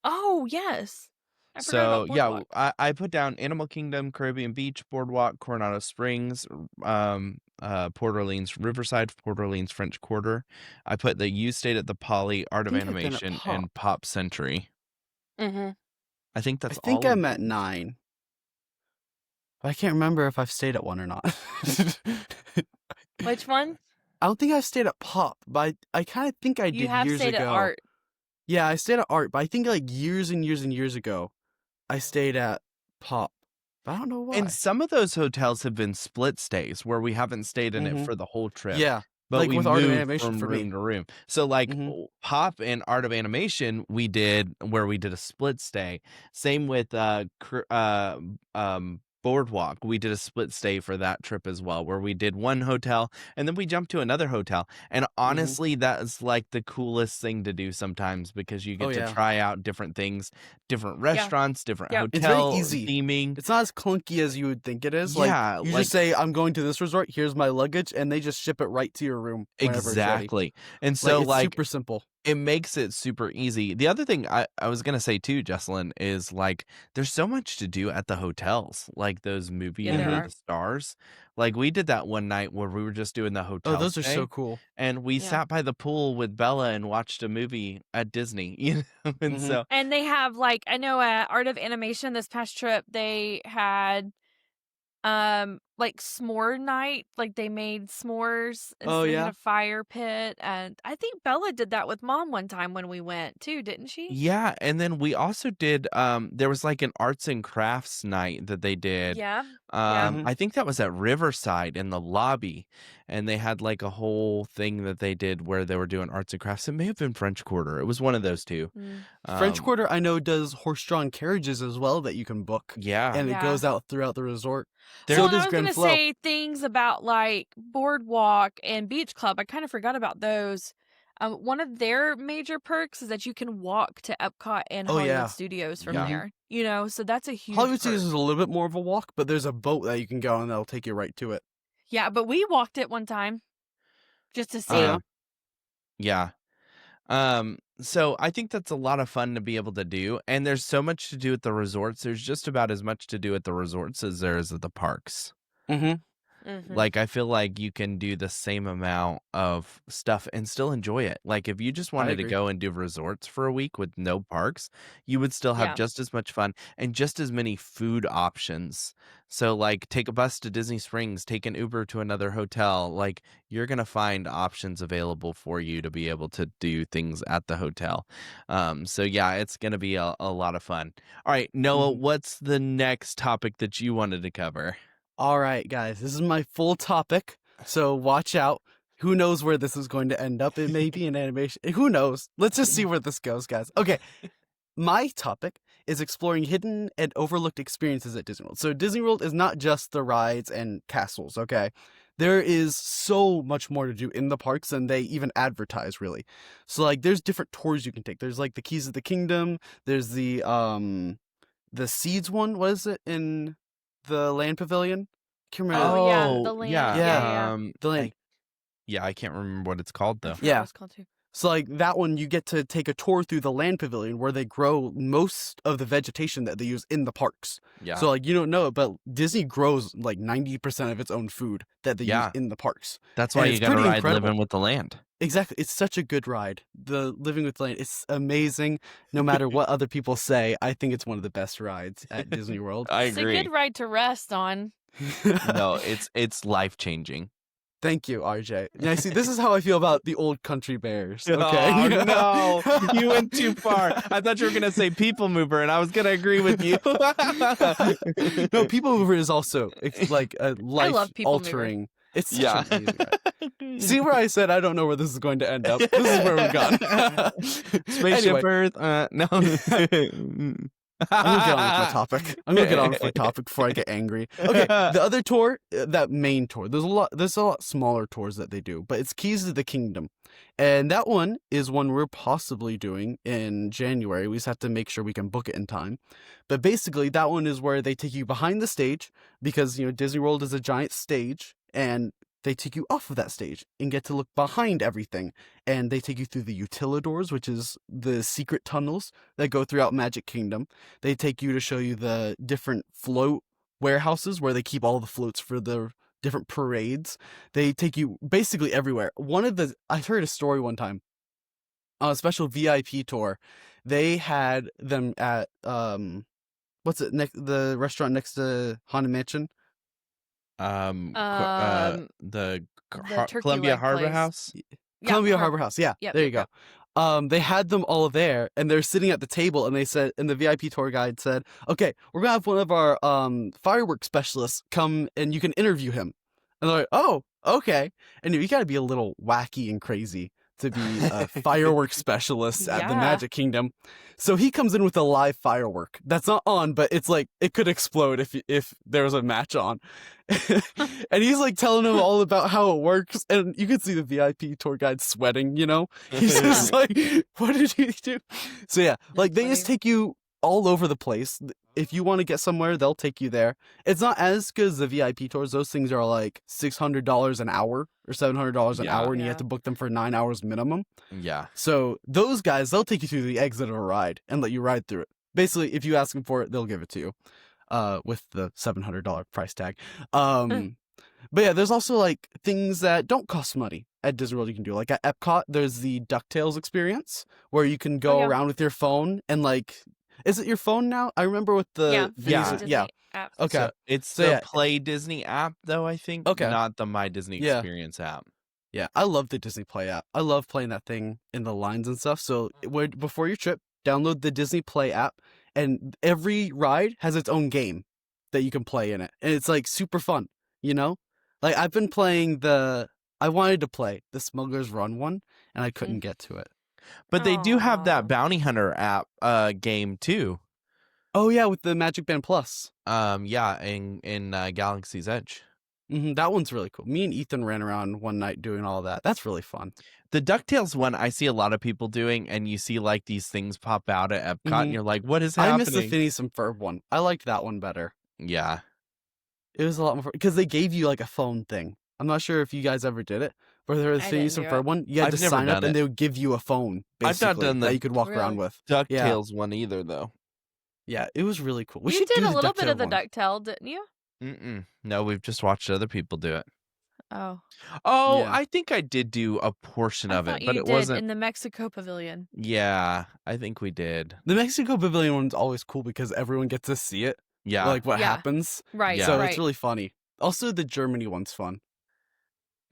Oh, yes. I forgot So, about Boardwalk. I put down Animal Kingdom, Caribbean Beach, Boardwalk, Coronado Springs, Port Orleans Riverside, Port Orleans French Quarter. I put that you stayed at the Poly, Art of Animation, and Pop Century. Mm-hmm. I think that's I think I'm at 9. I can't remember if I've stayed at one or not. Which one? I don't think I've stayed at Pop, but I kind of think I did You have years stayed ago. at Art. Yeah, I stayed at Art, but I think like years and years and years ago, I stayed at Pop. But I don't know why. And some of those hotels have been split stays where we haven't stayed in it for the whole trip. Yeah. But like we with moved Art of Animation from for room me. to room. So like Mhm. Pop and Art of Animation, we did where we did a split stay. Same with Boardwalk. We did a split stay for that trip as well, where we did one hotel and then we jumped to another hotel. And honestly, that is like the coolest thing to do sometimes because you get to try out different things, different restaurants, different hotel it's very easy. theming. It's not as clunky as you would think it is. Yeah, Like you just say, "I'm going to this resort. Here's my luggage," and they just ship it right to your room. Exactly. And so it's super simple. It makes it super easy. The other thing I was going to say too, Jessalyn, is like there's so much to do at the hotels, like those movies with the stars. Like we did that one night where we were just doing the hotel. Oh, those are stay, so cool. And we sat by the pool with Bella and watched a movie at Disney, you know? And so and they have like I know at Art of Animation this past trip they had like s'more night, like they made s'mores and so they had a fire pit, and I think Bella did that with Mom one time when we went too, didn't she? Yeah, and then we also did there was like an arts and crafts night that they did. Yeah. I think that was at Riverside in the lobby, and they had like a whole thing that they did where they were doing arts and crafts. It may have been French Quarter. It was one of those two. French Quarter I know does horse-drawn carriages as well that you can book. Yeah. And it goes out throughout the resort. So I was going to say things about like Boardwalk and Beach Club. I kind of forgot about those. One of their major perks is that you can walk to Epcot and Hollywood Studios from there. You know, so that's a huge Hollywood perk. Studios is a little bit more of a walk, but there's a boat that you can go on that'll take you right to it. Yeah, but we walked it one time just to see. Yeah. So I think that's a lot of fun to be able to do. And there's so much to do at the resorts. There's just about as much to do at the resorts as there is at the parks. Like, I feel like you can do the same amount of stuff and still enjoy it. Like, if you just wanted to go and do resorts for a week with no parks, you would still have just as much fun and just as many food options. So, like, take a bus to Disney Springs, take an Uber to another hotel. Like, you're going to find options available for you to be able to do things at the hotel. So, yeah, it's going to be a lot of fun. All right, Noah, what's the next topic that you wanted to cover? All right, guys, this is my full topic, so watch out. Who knows where this is going to end up? It may be an animation. Who knows? Let's just see where this goes, guys. Okay, my topic is exploring hidden and overlooked experiences at Disney World. So Disney World is not just the rides and castles, okay? There is so much more to do in the parks than they even advertise, really. So, like, there's different tours you can take. There's, like, the Keys of the Kingdom. There's the Seeds one. What is it in the Land Pavilion? Can't remember. Oh, yeah, the land. Yeah. The land. I can't remember what it's called though. Yeah. It's called too. So like that one, you get to take a tour through the Land Pavilion where they grow most of the vegetation that they use in the parks. Yeah. So like you don't know it, but Disney grows like 90% of its own food that they use in the parks. That's why you got to ride Living with the Land. Exactly. It's such a good ride. The Living with the Land, it's amazing. No matter what other people say, I think it's one of the best rides at Disney World. I agree. It's a good ride to rest on. No, it's life-changing. Thank you, RJ. Now, see, this is how I feel about the old country bears. Okay. Oh, no, you went too far. I thought you were gonna say people mover, and I was gonna agree with you. No, people mover is also like a life love People altering. It's such an amazing ride. See where I said I don't know where this is going to end up. This is where we've gone. Spaceship Earth. No. I'm gonna get on with my topic. I'm gonna get on with my topic before I get angry. Okay, the other tour, that main tour. There's a lot smaller tours that they do, but it's Keys to the Kingdom, and that one is one we're possibly doing in January. We just have to make sure we can book it in time. But basically, that one is where they take you behind the stage because Disney World is a giant stage, and they take you off of that stage and get to look behind everything. And they take you through the utilidors, which is the secret tunnels that go throughout Magic Kingdom. They take you to show you the different float warehouses where they keep all the floats for the different parades. They take you basically everywhere. I heard a story one time on a special VIP tour. They had them at, the restaurant next to Haunted Mansion? The turkey Columbia leg Harbor place. House. Columbia Harbor House. Yeah, Yep, there you yep, go. They had them all there, and they're sitting at the table, and they said, and the VIP tour guide said, "Okay, we're gonna have one of our fireworks specialists come, and you can interview him." And they're like, "Oh, okay." And you gotta be a little wacky and crazy to be a fireworks specialist at the Yeah. Magic Kingdom. So he comes in with a live firework that's not on, but it's like it could explode if there was a match on. And he's like telling him all about how it works, and you can see the VIP tour guide sweating, He's just like, what did he do? So yeah, like they just take you all over the place. If you want to get somewhere, they'll take you there. It's not as good as the VIP tours. Those things are like $600 an hour or $700 an hour, and you have to book them for 9 hours minimum. Yeah. So those guys, they'll take you through the exit of a ride and let you ride through it. Basically, if you ask them for it, they'll give it to you, with the $700 price tag. But yeah, there's also like things that don't cost money at Disney World you can do. Like at Epcot, there's the DuckTales experience where you can go around with your phone and like, is it your phone now? I remember with the Disney app. Okay, So it's the Play Disney app, though, I think. Okay. Not the My Disney Experience app. Yeah, I love the Disney Play app. I love playing that thing in the lines and stuff. So before your trip, download the Disney Play app, and every ride has its own game that you can play in it. And it's like super fun, Like I've been playing I wanted to play the Smuggler's Run one, and I couldn't get to it. But they do have Aw. that Bounty Hunter app game, too. Oh yeah, with the Magic Band Plus. Yeah, in Galaxy's Edge. That one's really cool. Me and Ethan ran around one night doing all that. That's really fun. The DuckTales one, I see a lot of people doing, and you see like these things pop out at Epcot, and you're like, what is happening? I missed the Phineas and Ferb one. I liked that one better. Yeah. It was a lot more because they gave you like a phone thing. I'm not sure if you guys ever did it, but there was the Phineas and Ferb one. You had I've to never sign up, done and it. they would give you a phone. I've not done that you could walk around with. DuckTales one either, though. Yeah, it was really cool. We You should did do a little bit of the one. DuckTale, didn't you? No, we've just watched other people do it. Oh. Oh, Yeah. I think I did do a portion of it, but it did wasn't. in the Mexico Pavilion. Yeah, I think we did. The Mexico Pavilion one's always cool because everyone gets to see it, Yeah. like what Yeah. happens. Right. Yeah. So right. it's really funny. Also, the Germany one's fun.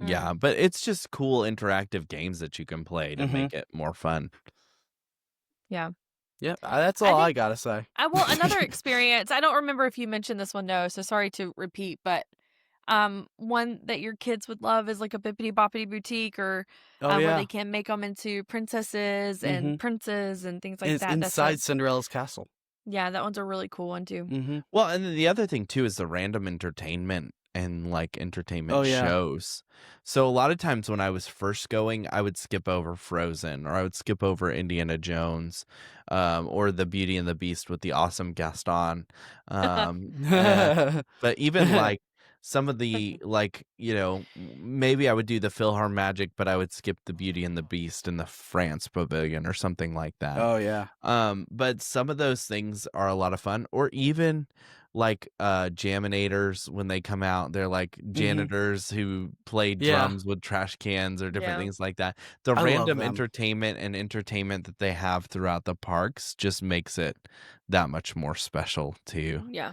Yeah, but it's just cool interactive games that you can play to make it more fun. Yeah, that's all I gotta say. Another experience. I don't remember if you mentioned this one, no, so sorry to repeat, but one that your kids would love is like a Bippity Boppity Boutique, or where they can make them into princesses and princes and things like And it's that. inside Cinderella's castle. Yeah, that one's a really cool one too. Well, and then the other thing too is the random entertainment and like entertainment shows. So a lot of times when I was first going, I would skip over Frozen, or I would skip over Indiana Jones, or the Beauty and the Beast with the awesome Gaston. But even like some of the maybe I would do the PhilharMagic, but I would skip the Beauty and the Beast in the France Pavilion or something like that. Oh yeah. But some of those things are a lot of fun, or even like Jaminators when they come out, they're like janitors who play drums with trash cans or different things like that. The random entertainment that they have throughout the parks just makes it that much more special too. Yeah.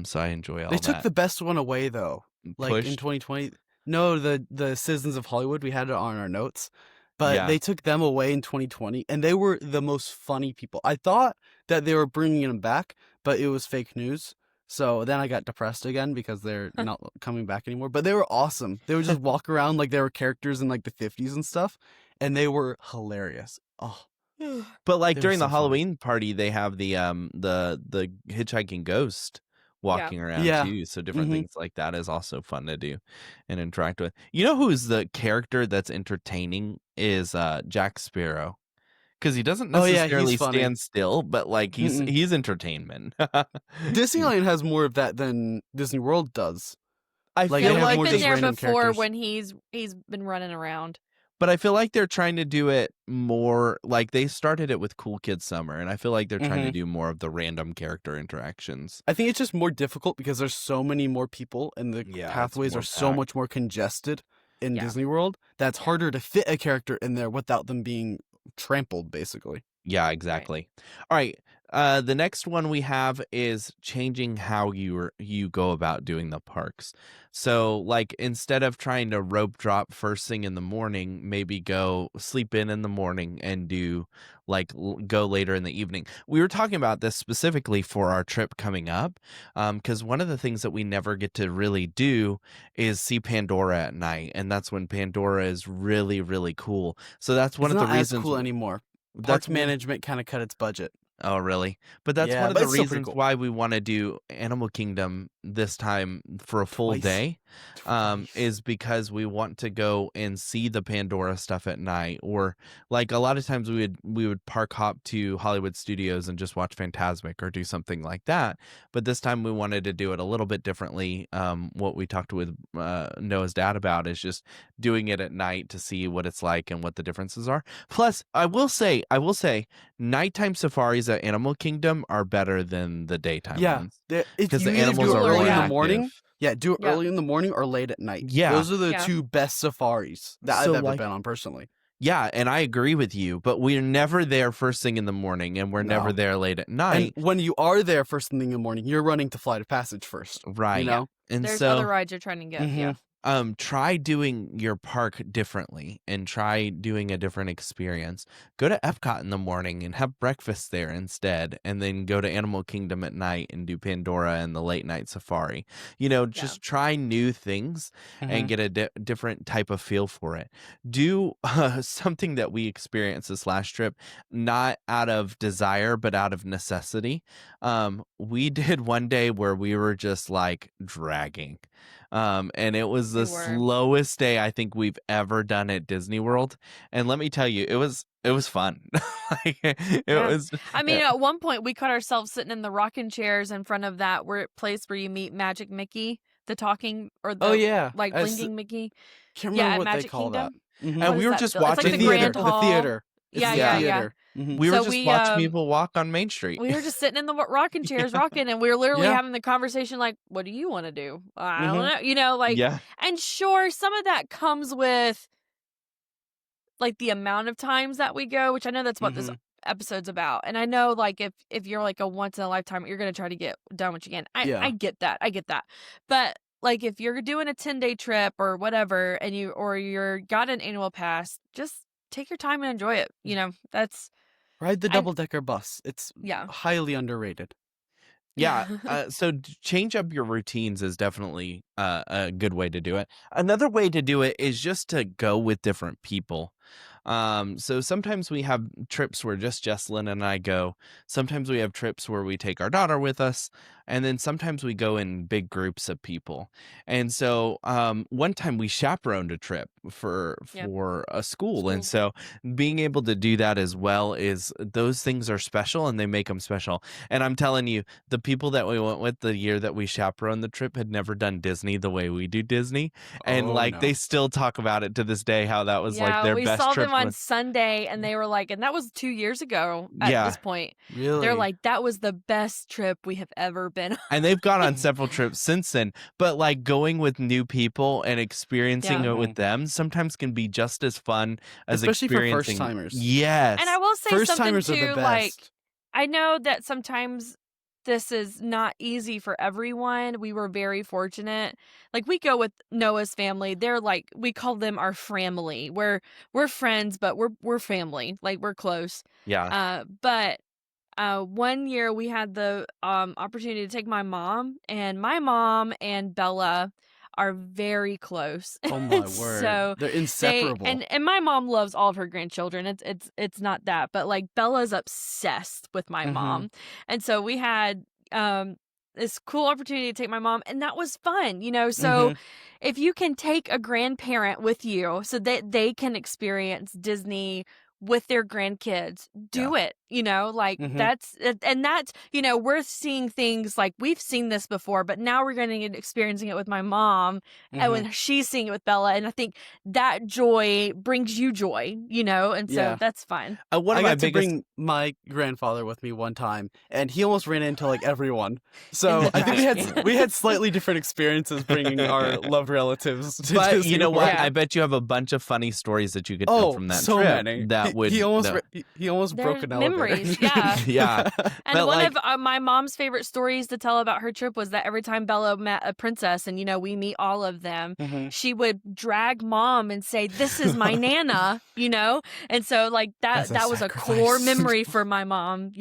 So I enjoy all They that. took the best one away though. Like Pushed. in 2020, No, the Citizens of Hollywood. We had it on our notes, but they took them away in 2020, and they were the most funny people. I thought that they were bringing them back, but it was fake news. So then I got depressed again because they're not coming back anymore. But they were awesome. They would just walk around like they were characters in like the 50s and stuff, and they were hilarious. Oh. But like during the Halloween party, they have the hitchhiking ghost walking around too. So different things like that is also fun to do and interact with. You know who's the character that's entertaining is Jack Sparrow. Because he doesn't necessarily stand still, but like he's entertainment. Disneyland has more of that than Disney World does. I feel like we've been there before characters. when he's been running around. But I feel like they're trying to do it more like they started it with Cool Kids Summer, and I feel like they're trying to do more of the random character interactions. I think it's just more difficult because there's so many more people and the pathways are so much more congested in Disney World. That's harder to fit a character in there without them being trampled, basically. Yeah, exactly. All right. The next one we have is changing how you go about doing the parks. So, like, instead of trying to rope drop first thing in the morning, maybe go sleep in the morning and do go later in the evening. We were talking about this specifically for our trip coming up, because one of the things that we never get to really do is see Pandora at night, and that's when Pandora is really, really cool. So that's one of the reasons. It's not as cool anymore. Park management kind of cut its budget. Oh, really? But that's one of the reasons why we want to do Animal Kingdom this time for a full day, is because we want to go and see the Pandora stuff at night. Or like a lot of times we would park hop to Hollywood Studios and just watch Fantasmic or do something like that. But this time we wanted to do it a little bit differently. What we talked with Noah's dad about is just doing it at night to see what it's like and what the differences are. Plus, I will say, nighttime safaris at Animal Kingdom are better than the daytime ones. Because the animals are early in the morning. Yeah, do it early in the morning or late at night. Yeah. Those are the two best safaris that I've ever been on personally. Yeah, and I agree with you, but we're never there first thing in the morning, and we're never there late at night. And when you are there first thing in the morning, you're running to Flight of Passage first. Right. You know? And there's other rides you're trying to get. Try doing your park differently and try doing a different experience. Go to Epcot in the morning and have breakfast there instead, and then go to Animal Kingdom at night and do Pandora and the late night safari. Just try new things and get a different type of feel for it. Do something that we experienced this last trip, not out of desire, but out of necessity. We did one day where we were just like dragging. And it was the slowest day I think we've ever done at Disney World. And let me tell you, it was fun. It was. I mean, at one point we caught ourselves sitting in the rocking chairs in front of that place where you meet Magic Mickey, the talking or the blinking Mickey. Can't remember what Magic they call Kingdom? that. And we were just watching the Grand Hall. The theater. Yeah. We were just watching people walk on Main Street. We were just sitting in the rocking chairs, rocking, and we were literally having the conversation like, "What do you want to do? I don't know." And sure, some of that comes with like the amount of times that we go, which I know that's what this episode's about. And I know like if you're like a once in a lifetime, you're gonna try to get done what you can. I get that. But like if you're doing a 10-day trip or whatever, and you're got an annual pass, just take your time and enjoy it. That's. Ride the double-decker bus. It's highly underrated. Yeah. So change up your routines is definitely a good way to do it. Another way to do it is just to go with different people. So sometimes we have trips where just Jessalyn and I go. Sometimes we have trips where we take our daughter with us. And then sometimes we go in big groups of people. And so one time we chaperoned a trip for a school. And so being able to do that as well is those things are special and they make them special. And I'm telling you, the people that we went with the year that we chaperoned the trip had never done Disney the way we do Disney. And they still talk about it to this day, how that was like their best trip. We saw them on Sunday and they were like, and that was 2 years ago at this point. Really? They're like, that was the best trip we have ever been on. And they've gone on several trips since then. But like going with new people and experiencing it with them sometimes can be just as fun as especially experiencing. For first timers. Yes. And I will say first something timers too, are the best. like I know that sometimes this is not easy for everyone. We were very fortunate. Like, we go with Noah's family. They're like, we call them our family. We're friends, but we're family. Like, we're close. Yeah. But 1 year we had the opportunity to take my mom and Bella are very close. Oh my word. So they're inseparable. And my mom loves all of her grandchildren. It's not that, but like Bella's obsessed with my mom. And so we had this cool opportunity to take my mom, and that was fun, so if you can take a grandparent with you so that they can experience Disney with their grandkids, do it, that's, we're seeing things like we've seen this before, but now we're going to get experiencing it with my mom and when she's seeing it with Bella. And I think that joy brings you joy, and so that's fun. I got to bring my grandfather with me one time, and he almost ran into like everyone. So I think we had slightly different experiences bringing our loved relatives to But Disney you know what? World. I bet you have a bunch of funny stories that you could tell from that so trip. many. That would he almost They're broke an elevator. memories, yeah. yeah. And But, one of my mom's favorite stories to tell about her trip was that every time Bella met a princess, and we meet all of them, she would drag mom and say, "This is my Nana," and so like that was a core memory for my mom,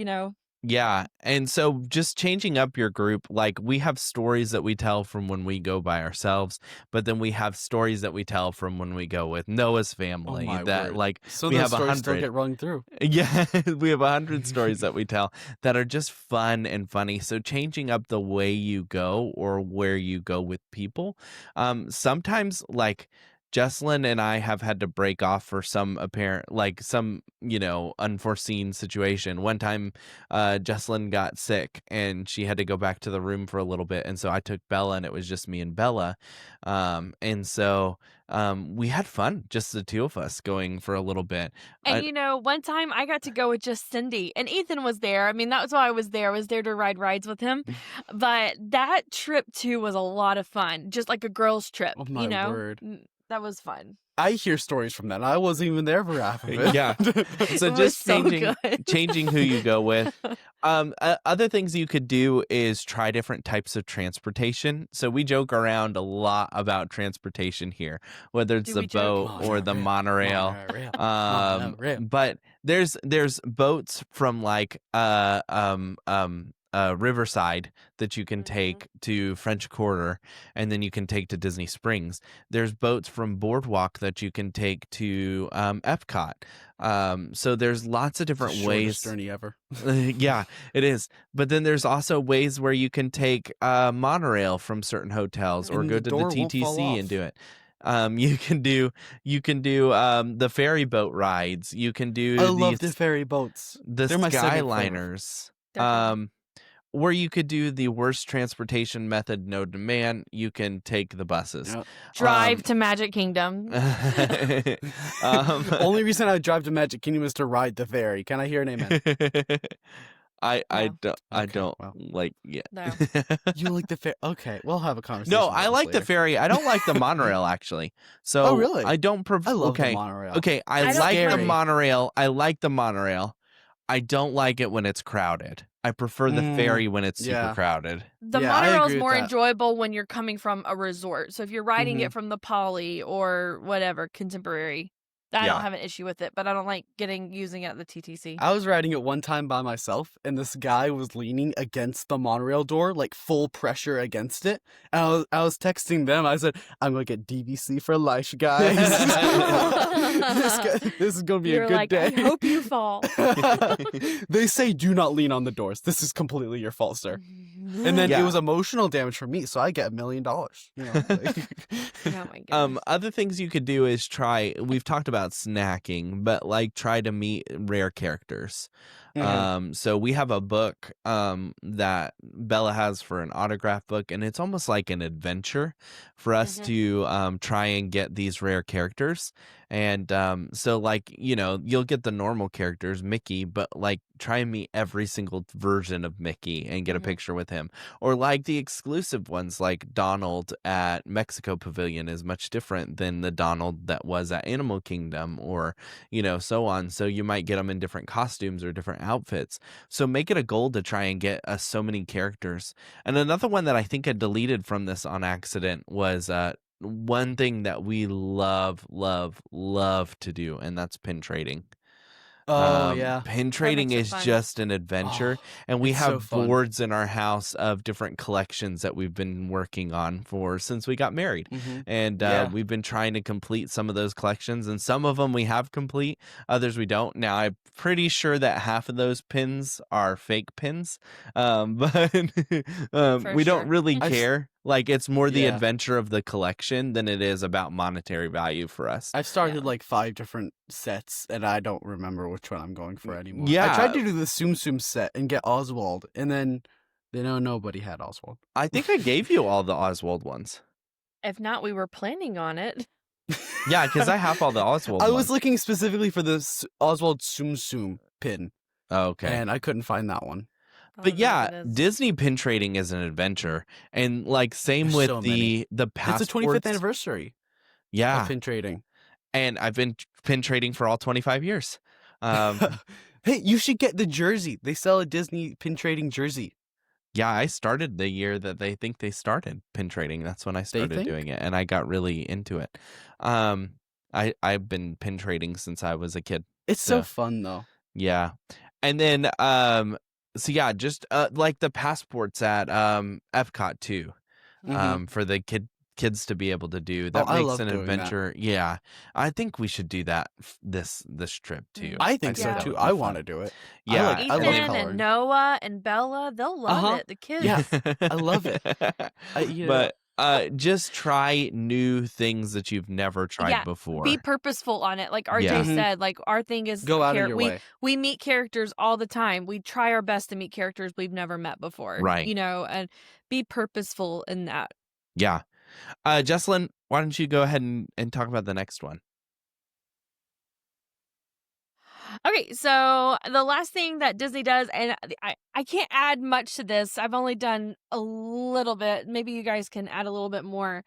Yeah. And so just changing up your group, like we have stories that we tell from when we go by ourselves, but then we have stories that we tell from when we go with Noah's family. Oh my that word. like So we those have stories 100. still get rung through. Yeah, we have 100 stories that we tell that are just fun and funny. So changing up the way you go or where you go with people. Sometimes like Jessalyn and I have had to break off for some unforeseen situation. One time, Jessalyn got sick and she had to go back to the room for a little bit. And so I took Bella, and it was just me and Bella. And so we had fun, just the two of us going for a little bit. And one time I got to go with just Cindy, and Ethan was there. I mean, that was why I was there. I was there to ride rides with him. But that trip too was a lot of fun, just like a girls' trip. Oh my word. That was fun. I hear stories from that. And I wasn't even there for half of it. Yeah. So It was just so changing who you go with. Other things you could do is try different types of transportation. So we joke around a lot about transportation here, whether it's the boat or the monorail. Monorail. But there's boats from like Riverside that you can take to French Quarter, and then you can take to Disney Springs. There's boats from Boardwalk that you can take to Epcot. So there's lots of different ways. Shortest journey ever. Yeah, it is. But then there's also ways where you can take monorail from certain hotels or And go the to the door won't fall TTC and off. do it. You can do the ferry boat rides. You can do I love the ferry boats. the They're my second favorite. Skyliners. They're fun. Or you could do the worst transportation method known to man. You can take the buses. Yep. Drive to Magic Kingdom. The only reason I drive to Magic Kingdom is to ride the ferry. Can I hear an amen? I Okay, don't well. like No. You like the ferry? Okay, we'll have a conversation. No, about I this like the later. ferry. I don't like the monorail actually. So Oh, really? I don't I love okay. the monorail. Okay, I don't like the Scary. monorail. I like the monorail. I don't like it when it's crowded. I prefer the ferry when it's super yeah. crowded. The Yeah, I monorail agree is with more that. enjoyable when you're coming from a resort. So if you're riding it from the Poly or whatever, Contemporary, I Yeah. don't have an issue with it, but I don't like using it at the TTC. I was riding it one time by myself, and this guy was leaning against the monorail door, like full pressure against it. And I was texting them. I said, "I'm gonna get DVC for life, guys. this is gonna be You're a good like, day." I hope you fall. They say, "Do not lean on the doors. This is completely your fault, sir." And then Yeah. it was emotional damage for me, so I get $1 million. You know, like- Oh my goodness. Other things you could do is try. We've talked about snacking, but like try to meet rare characters. So we have a book that Bella has for an autograph book, and it's almost like an adventure for us to try and get these rare characters. And so like, you'll get the normal characters, Mickey, but like try and meet every single version of Mickey and get a picture with him. Or like the exclusive ones, like Donald at Mexico Pavilion is much different than the Donald that was at Animal Kingdom, or so on. So you might get them in different costumes or different different outfits. So make it a goal to try and get us so many characters. And another one that I think I deleted from this on accident was one thing that we love to do, and that's pin trading. Oh, yeah. Pin trading is just an adventure, and we have boards in our house of different collections that we've been working on since we got married. And we've been trying to complete some of those collections, and some of them we have complete, others we don't. Now, I'm pretty sure that half of those pins are fake pins, but we don't really care. Like, it's more the adventure of the collection than it is about monetary value for us. I've started like 5 different sets, and I don't remember which one I'm going for anymore. Yeah. I tried to do the Tsum Tsum set and get Oswald, and then nobody had Oswald. I think I gave you all the Oswald ones. If not, we were planning on it. Yeah, because I have all the Oswald ones. I was looking specifically for the Oswald Tsum Tsum pin. Oh, okay. And I couldn't find that one. But yeah, Disney pin trading is an adventure, and like same with the passports. It's the 25th anniversary. Yeah, of pin trading, and I've been pin trading for all 25 years. Hey, you should get the jersey. They sell a Disney pin trading jersey. Yeah, I started the year that they think they started pin trading. That's when I started doing it, and I got really into it. I've been pin trading since I was a kid. It's so fun though. Yeah, and then so yeah, just like the passports at Epcot too, for the kids to be able to do. That makes an adventure. That. Yeah, I think we should do that this trip too. I think so too. I want to do it. Yeah, Ethan and Noah and Bella, they'll love it. The kids. Yeah, I love it. But just try new things that you've never tried before. Be purposeful on it. Like RJ said, like our thing is go out of your way. We meet characters all the time. We try our best to meet characters we've never met before. Right. And be purposeful in that. Yeah. Jessalyn, why don't you go ahead and talk about the next one? Okay, so the last thing that Disney does, and I can't add much to this. I've only done a little bit. Maybe you guys can add a little bit more.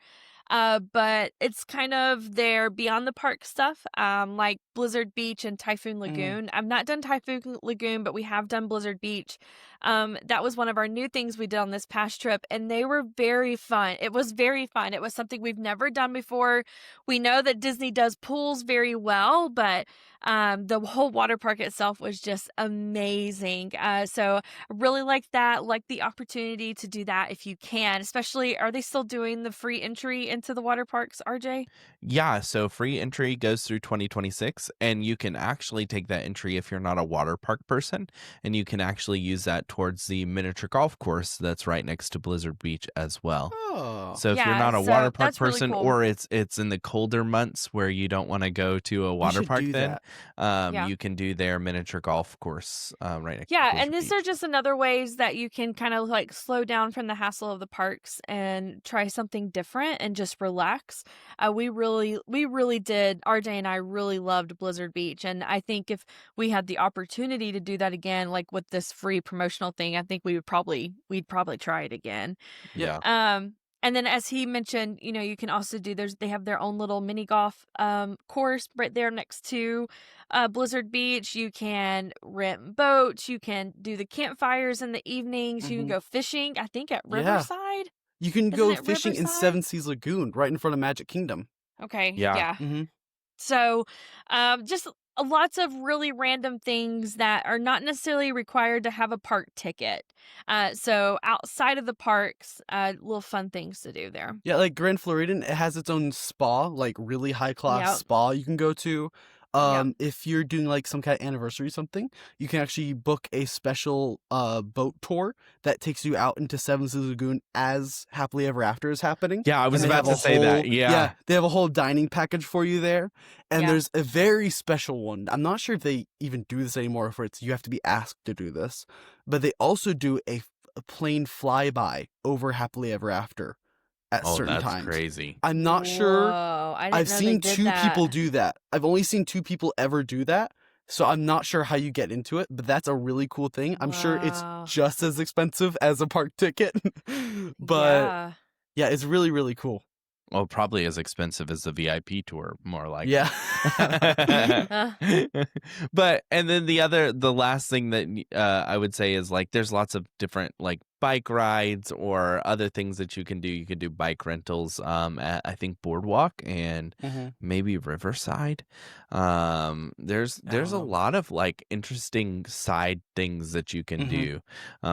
But it's kind of their beyond the park stuff, like Blizzard Beach and Typhoon Lagoon. I've not done Typhoon Lagoon, but we have done Blizzard Beach. That was one of our new things we did on this past trip, and they were very fun. It was very fun. It was something we've never done before. We know that Disney does pools very well, but the whole water park itself was just amazing. So I really like that, like the opportunity to do that if you can, especially, are they still doing the free entry into the water parks, RJ? Yeah, so free entry goes through 2026, and you can actually take that entry if you're not a water park person, and you can actually use that towards the miniature golf course that's right next to Blizzard Beach as well. Oh. So if you're not a water park person, really cool. or it's in the colder months where you don't want to go to a water park, then you can do their miniature golf course right next to Blizzard and these Beach. are just another ways that you can kind of like slow down from the hassle of the parks and try something different and just relax. We really did. RJ and I really loved Blizzard Beach, and I think if we had the opportunity to do that again, like with this free promotional thing, I think we'd probably try it again. Yeah. And then as he mentioned, you can also do, they have their own little mini golf course right there next to Blizzard Beach. You can rent boats. You can do the campfires in the evenings. You can go fishing, I think at Riverside. You can go fishing in Seven Seas Lagoon right in front of Magic Kingdom. Okay. Yeah. Mm-hmm. So just lots of really random things that are not necessarily required to have a park ticket. So outside of the parks, little fun things to do there. Yeah, like Grand Floridian, it has its own spa, like really high class spa you can go to. If you're doing like some kind of anniversary or something, you can actually book a special boat tour that takes you out into Seven Seas Lagoon as Happily Ever After is happening. Yeah, I was about to say that. Yeah, they have a whole dining package for you there, and there's a very special one. I'm not sure if they even do this anymore, if you have to be asked to do this, but they also do a plane flyby over Happily Ever After at certain times. That's crazy. I'm not sure. I've seen 2 people do that. I've only seen 2 people ever do that, so I'm not sure how you get into it, but that's a really cool thing. I'm sure it's just as expensive as a park ticket, but yeah, it's really, really cool. Well, probably as expensive as the VIP tour, more like. Yeah. But and then the last thing that I would say is like there's lots of different like bike rides or other things that you can do. You can do bike rentals at I think Boardwalk and maybe Riverside. There's a lot of like interesting side things that you can do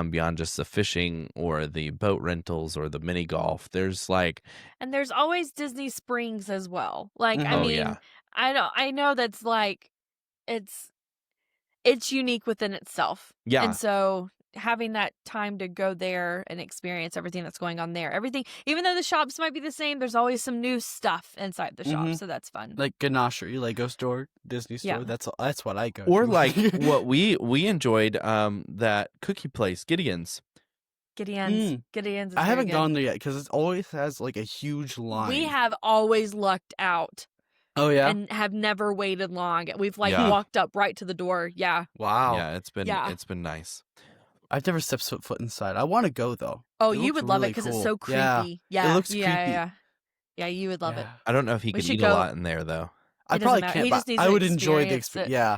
beyond just the fishing or the boat rentals or the mini golf. There's like And there's always Disney Springs as well. Like, I oh mean, yeah. I know that's like it's unique within itself. Yeah. And so having that time to go there and experience everything that's going on there. Everything, even though the shops might be the same, there's always some new stuff inside the shop, so that's fun. Like Ganachery, Lego store, Disney store. Yeah. That's what I go Or to. like what we enjoyed that cookie place, Gideon's. Gideon's is I very haven't good. gone there yet because it always has like a huge line. We have always lucked out. Oh yeah. And have never waited long. We've like Yeah. walked up right to the door. Yeah. Wow. Yeah, it's been nice. I've never stepped foot inside. I want to go though. Oh, It you looks would love it really because cool. it's so creepy. Yeah. Yeah. It looks yeah, creepy. Yeah. Yeah, you would love it. I don't know if he We could should eat go- a lot in there though. I It doesn't probably matter. can't. He But just needs I to would enjoy the experience it. experience. Yeah.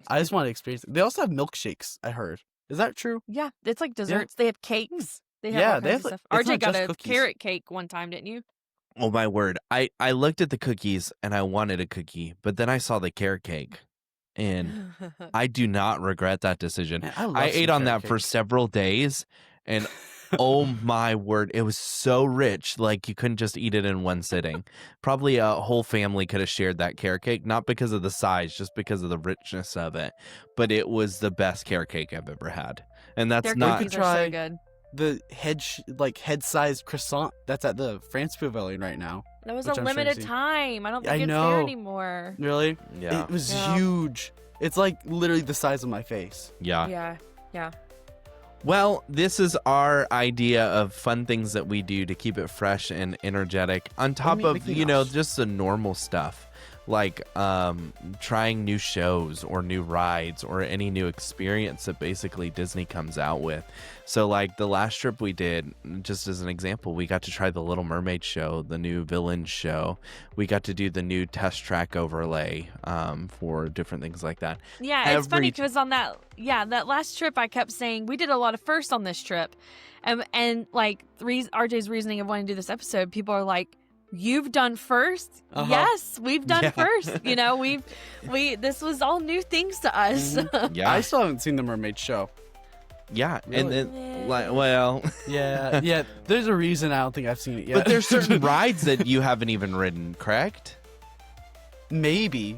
I just want to experience it. They also have milkshakes, I heard. Is that true? Yeah, it's like desserts. They have cakes. They have Yeah, all they kinds have, of stuff. it's RJ not got just a cookies. carrot cake one time, didn't you? Oh my word. I looked at the cookies and I wanted a cookie, but then I saw the carrot cake. And I do not regret that decision. Man, I love I some ate on carrot that for cakes. several days and oh my word, it was so rich. Like you couldn't just eat it in one sitting. Probably a whole family could have shared that carrot cake, not because of the size, just because of the richness of it. But it was the best carrot cake I've ever had. And that's Their not cookies are try- so good. The head-sized croissant that's at the France Pavilion right now. That was which a I'm sure limited you've seen. time. I don't think I it's there know. anymore. Really? yeah. It was Yeah. huge. It's like literally the size of my face. Yeah. Yeah. Well, this is our idea of fun things that we do to keep it fresh and energetic. On top meet of, Mickey Mouse. just the normal stuff like trying new shows or new rides or any new experience that basically Disney comes out with. So like the last trip we did, just as an example, we got to try the Little Mermaid show, the new Villain show. We got to do the new test track overlay for different things like that. Yeah, it's funny because on that last trip, I kept saying we did a lot of firsts on this trip, and like RJ's reasoning of wanting to do this episode, people are like, "You've done first? Yes, we've done first. You know, we this was all new things to us." Yeah, I still haven't seen the Mermaid show. Yeah, Really? and then well, Yeah. There's a reason I don't think I've seen it yet. but there's certain rides that you haven't even ridden, correct? Maybe.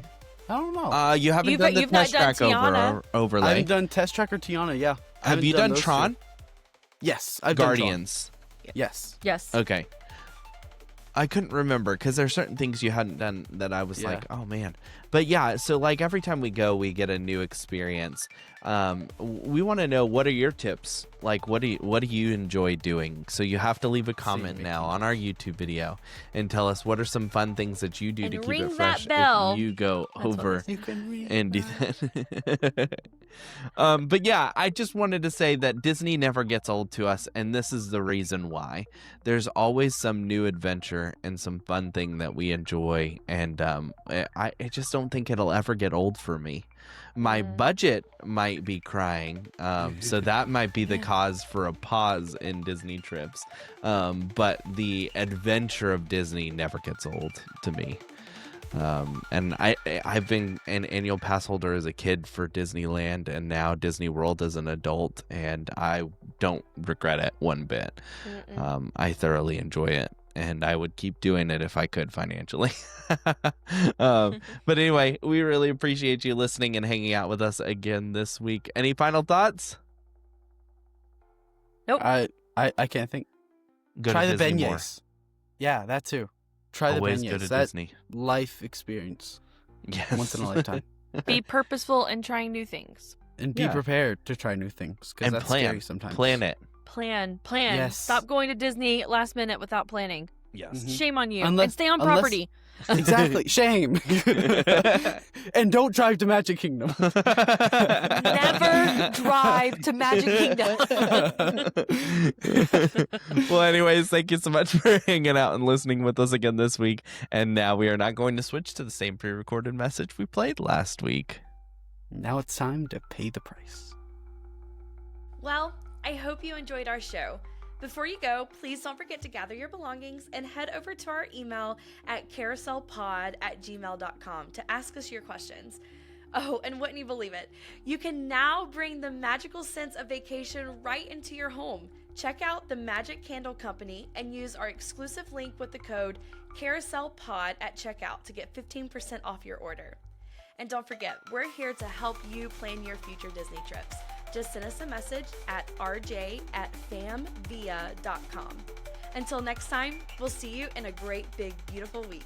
I don't know. You haven't You've- done the you've not test done track Tiana. I overlay. haven't done Test Track or Tiana. Yeah. I Have haven't you done those Tron? two. Yes, I've done Tron. Guardians. Yes. Yes. Okay. I couldn't remember because there's certain things you hadn't done that I was Yeah. like, oh man. But yeah, so like every time we go, we get a new experience. We want to know, what are your tips? Like, what do you enjoy doing? So you have to leave a comment me. now on our YouTube video and tell us what are some fun things that you do And to keep ring it that fresh bell. if you go That's what over You can read and do that. But yeah, I just wanted to say that Disney never gets old to us, and this is the reason why. There's always some new adventure and some fun thing that we enjoy, and I just don't think it'll ever get old for me. My budget might be crying, so that might be the cause for a pause in Disney trips. But the adventure of Disney never gets old to me. And I've been an annual pass holder as a kid for Disneyland and now Disney World as an adult, and I don't regret it one bit. I thoroughly enjoy it, and I would keep doing it if I could financially. But anyway, we really appreciate you listening and hanging out with us again this week. Any final thoughts? Nope. I can't think. Go Try to the Disney more. beignets. Yeah, that too. Try Always the beignets. go to That Disney. life experience. Yes. Once in a lifetime. Be purposeful and trying new things. And be Yeah. prepared to try new things. Because And that's plan. scary sometimes. Plan it. Plan. Yes. Stop going to Disney last minute without planning. Yes. Shame on you. And stay on property. Exactly. Shame. And don't drive to Magic Kingdom. Never drive to Magic Kingdom. Well, anyways, thank you so much for hanging out and listening with us again this week. And now we are not going to switch to the same pre-recorded message we played last week. Now it's time to pay the price. Well, I hope you enjoyed our show. Before you go, please don't forget to gather your belongings and head over to our email at carouselpod@gmail.com to ask us your questions. Oh, and wouldn't you believe it? You can now bring the magical sense of vacation right into your home. Check out the Magic Candle Company and use our exclusive link with the code CarouselPod at checkout to get 15% off your order. And don't forget, we're here to help you plan your future Disney trips. Just send us a message at rj@famvia.com. Until next time, we'll see you in a great, big, beautiful week.